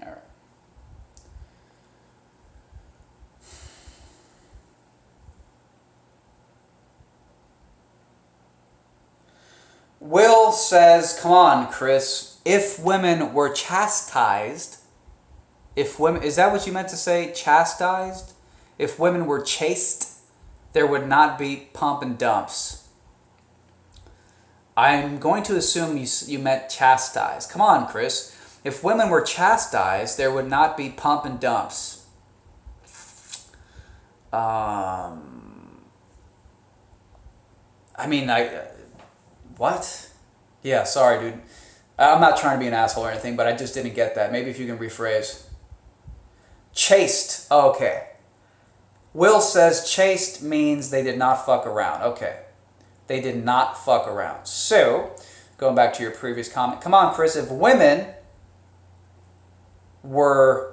All right. Will says, come on, Chris. If women were chastised, is that what you meant to say? Chastised? If women were chaste, there would not be pump and dumps. I'm going to assume you meant chastised. Come on, Chris. If women were chastised, there would not be pump and dumps. I mean, what? Yeah, sorry, dude. I'm not trying to be an asshole or anything, but I just didn't get that. Maybe if you can rephrase. Chaste. Oh, okay. Will says chaste means they did not fuck around. Okay. They did not fuck around. So, going back to your previous comment. Come on, Chris. If women were...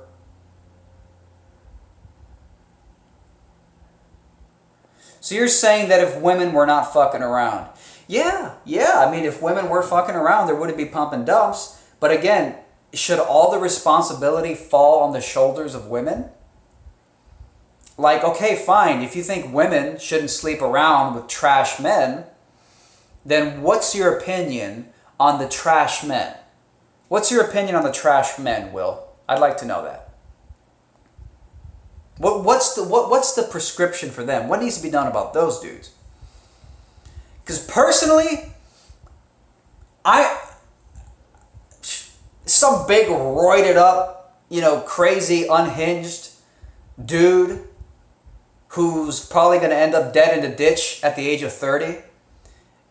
So you're saying that if women were not fucking around... Yeah. I mean, if women were fucking around, there wouldn't be pump and dumps. But again, should all the responsibility fall on the shoulders of women? Like, okay, fine. If you think women shouldn't sleep around with trash men, then what's your opinion on the trash men? What's your opinion on the trash men, Will? I'd like to know that. What's the prescription for them? What needs to be done about those dudes? Because personally, some big roided up, crazy unhinged dude who's probably going to end up dead in a ditch at the age of 30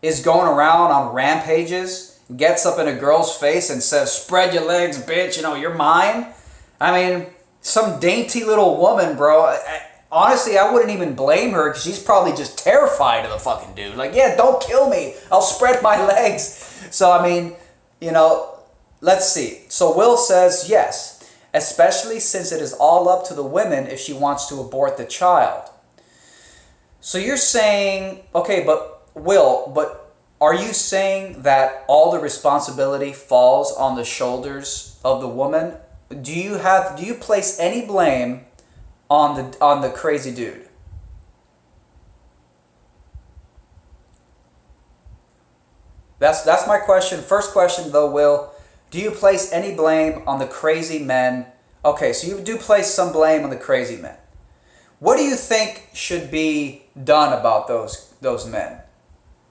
is going around on rampages, gets up in a girl's face and says, "Spread your legs, bitch, you're mine." I mean, some dainty little woman, bro. Honestly, I wouldn't even blame her because she's probably just terrified of the fucking dude. Like, yeah, don't kill me. I'll spread my legs. So, I mean, let's see. So Will says yes, especially since it is all up to the women if she wants to abort the child. So you're saying, okay, but Will, are you saying that all the responsibility falls on the shoulders of the woman? Do you place any blame on the crazy dude? That's my question. First question though, Will, do you place any blame on the crazy men? Okay, so you do place some blame on the crazy men. What do you think should be done about those men?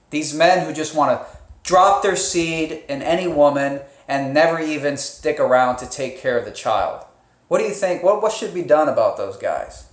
These men who just want to drop their seed in any woman and never even stick around to take care of the child. What do you think? What should be done about those guys?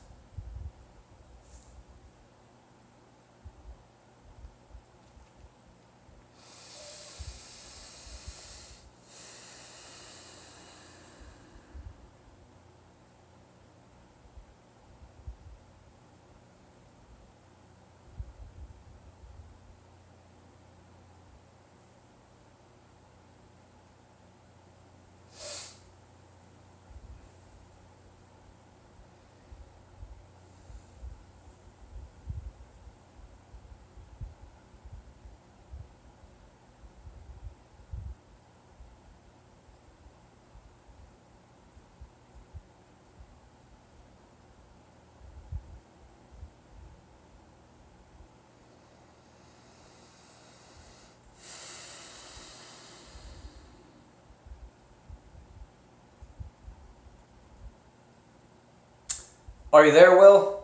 Are you there, Will?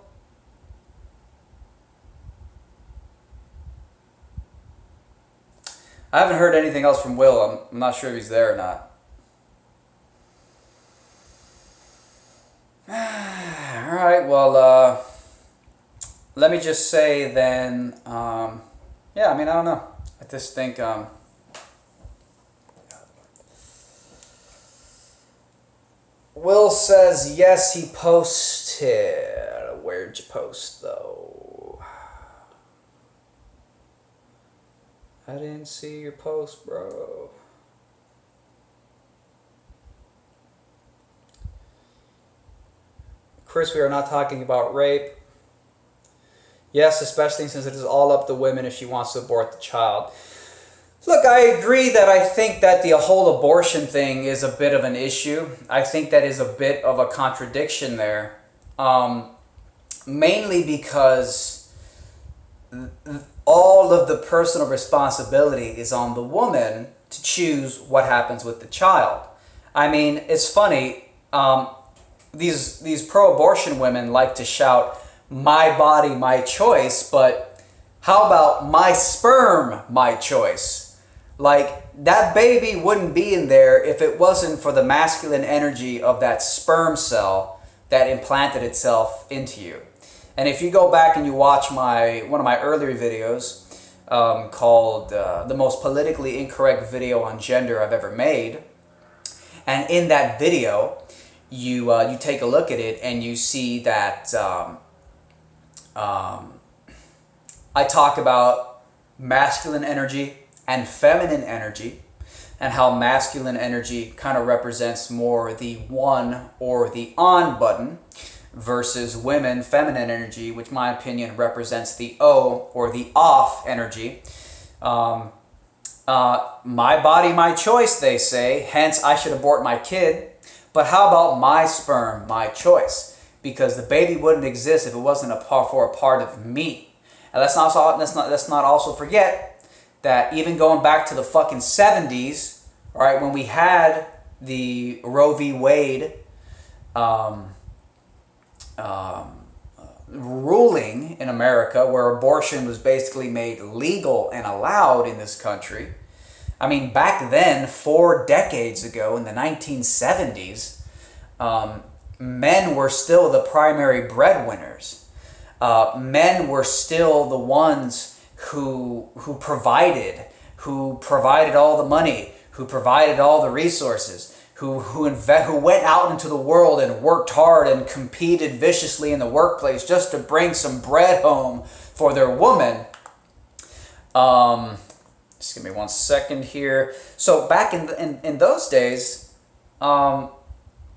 I haven't heard anything else from Will. I'm not sure if he's there or not. All right, well, let me just say then, yeah, I mean, I don't know. I just think, Will says, yes, he posted. Where'd you post, though? I didn't see your post, bro. Chris, we are not talking about rape. Yes, especially since it is all up to women if she wants to abort the child. Look, I agree that I think that the whole abortion thing is a bit of an issue. I think that is a bit of a contradiction there. Mainly because all of the personal responsibility is on the woman to choose what happens with the child. I mean, it's funny. These pro-abortion women like to shout, "My body, my choice," but how about "my sperm, my choice"? Like, that baby wouldn't be in there if it wasn't for the masculine energy of that sperm cell that implanted itself into you. And if you go back and you watch one of my earlier videos called The Most Politically Incorrect Video on Gender I've Ever Made, and in that video, you take a look at it and you see that I talk about masculine energy and feminine energy, and how masculine energy kind of represents more the one or the on button, versus women, feminine energy, which in my opinion represents the O or the off energy. My body, my choice, they say, hence I should abort my kid. But how about my sperm, my choice? Because the baby wouldn't exist if it wasn't a part of me. And let's not also forget that even going back to the fucking 70s, all right, when we had the Roe v. Wade ruling in America, where abortion was basically made legal and allowed in this country. I mean, back then, 4 decades ago, in the 1970s, men were still the primary breadwinners. Men were still the ones who provided all the money, who provided all the resources, who went out into the world and worked hard and competed viciously in the workplace just to bring some bread home for their woman. Just give me 1 second here. So back in those days, not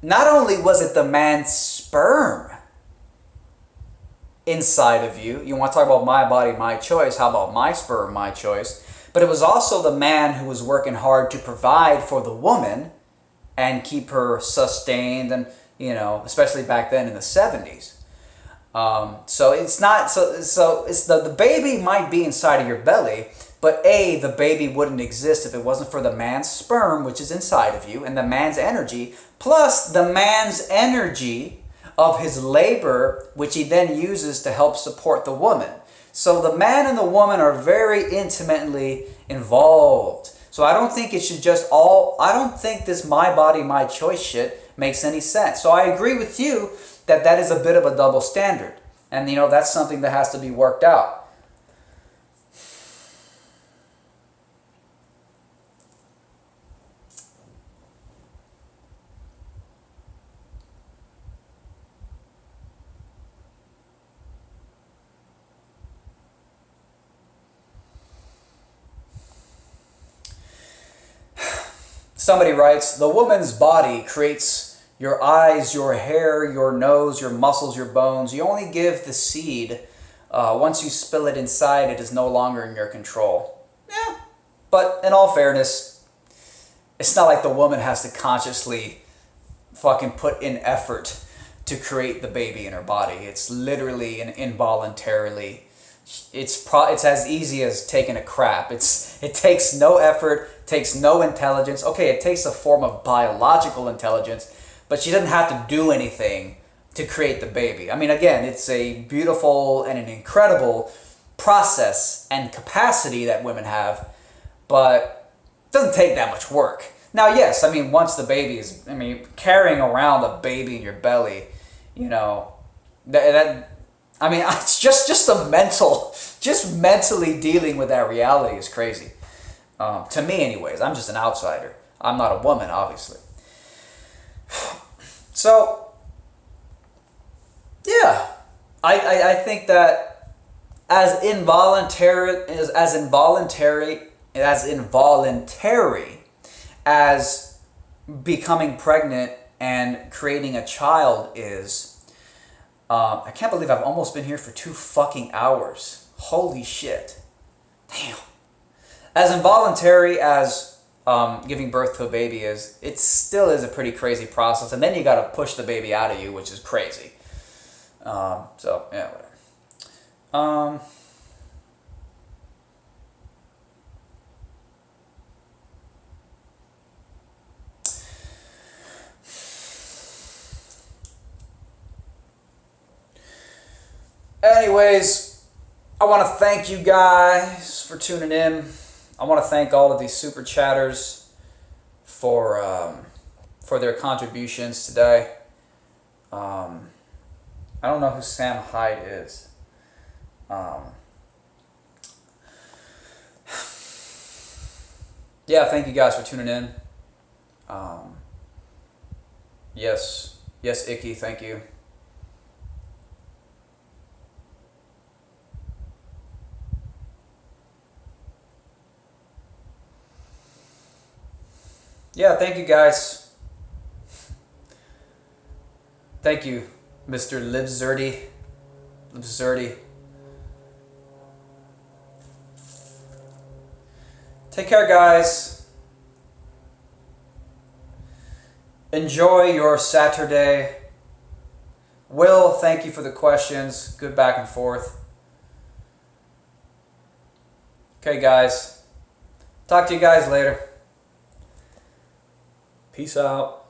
only was it the man's sperm inside of you. You want to talk about my body, my choice. How about my sperm, my choice? But it was also the man who was working hard to provide for the woman and keep her sustained, and especially back then in the 70s. So it's not so it's the baby might be inside of your belly, but the baby wouldn't exist if it wasn't for the man's sperm, which is inside of you, and the man's energy, plus the man's energy of his labor, which he then uses to help support the woman. So the man and the woman are very intimately involved. So I don't think it should I don't think this my body, my choice shit makes any sense. So I agree with you that is a bit of a double standard. And that's something that has to be worked out. Somebody writes, the woman's body creates your eyes, your hair, your nose, your muscles, your bones. You only give the seed. Once you spill it inside, it is no longer in your control. Yeah, but in all fairness, it's not like the woman has to consciously fucking put in effort to create the baby in her body. It's literally and involuntarily. It's as easy as taking a crap. It takes no effort, takes no intelligence. Okay, it takes a form of biological intelligence, but she doesn't have to do anything to create the baby. I mean, again, it's a beautiful and an incredible process and capacity that women have, but it doesn't take that much work. Now, yes, I mean, once the baby is, I mean, carrying around a baby in your belly, you know, that I mean, it's just a mental, just mentally dealing with that reality is crazy. To me, anyways. I'm just an outsider. I'm not a woman, obviously. So, yeah, I think that as involuntary as becoming pregnant and creating a child is, I can't believe I've almost been here for 2 fucking hours. Holy shit. Damn. As involuntary as giving birth to a baby is, it still is a pretty crazy process. And then you gotta push the baby out of you, which is crazy. So, yeah, whatever. Anyways, I want to thank you guys for tuning in. I want to thank all of these super chatters for their contributions today. I don't know who Sam Hyde is. Yeah, thank you guys for tuning in. Yes, Icky, thank you. Yeah, thank you guys. Thank you, Mr. Libzerdy. Take care, guys. Enjoy your Saturday. Will, thank you for the questions. Good back and forth. Okay, guys. Talk to you guys later. Peace out.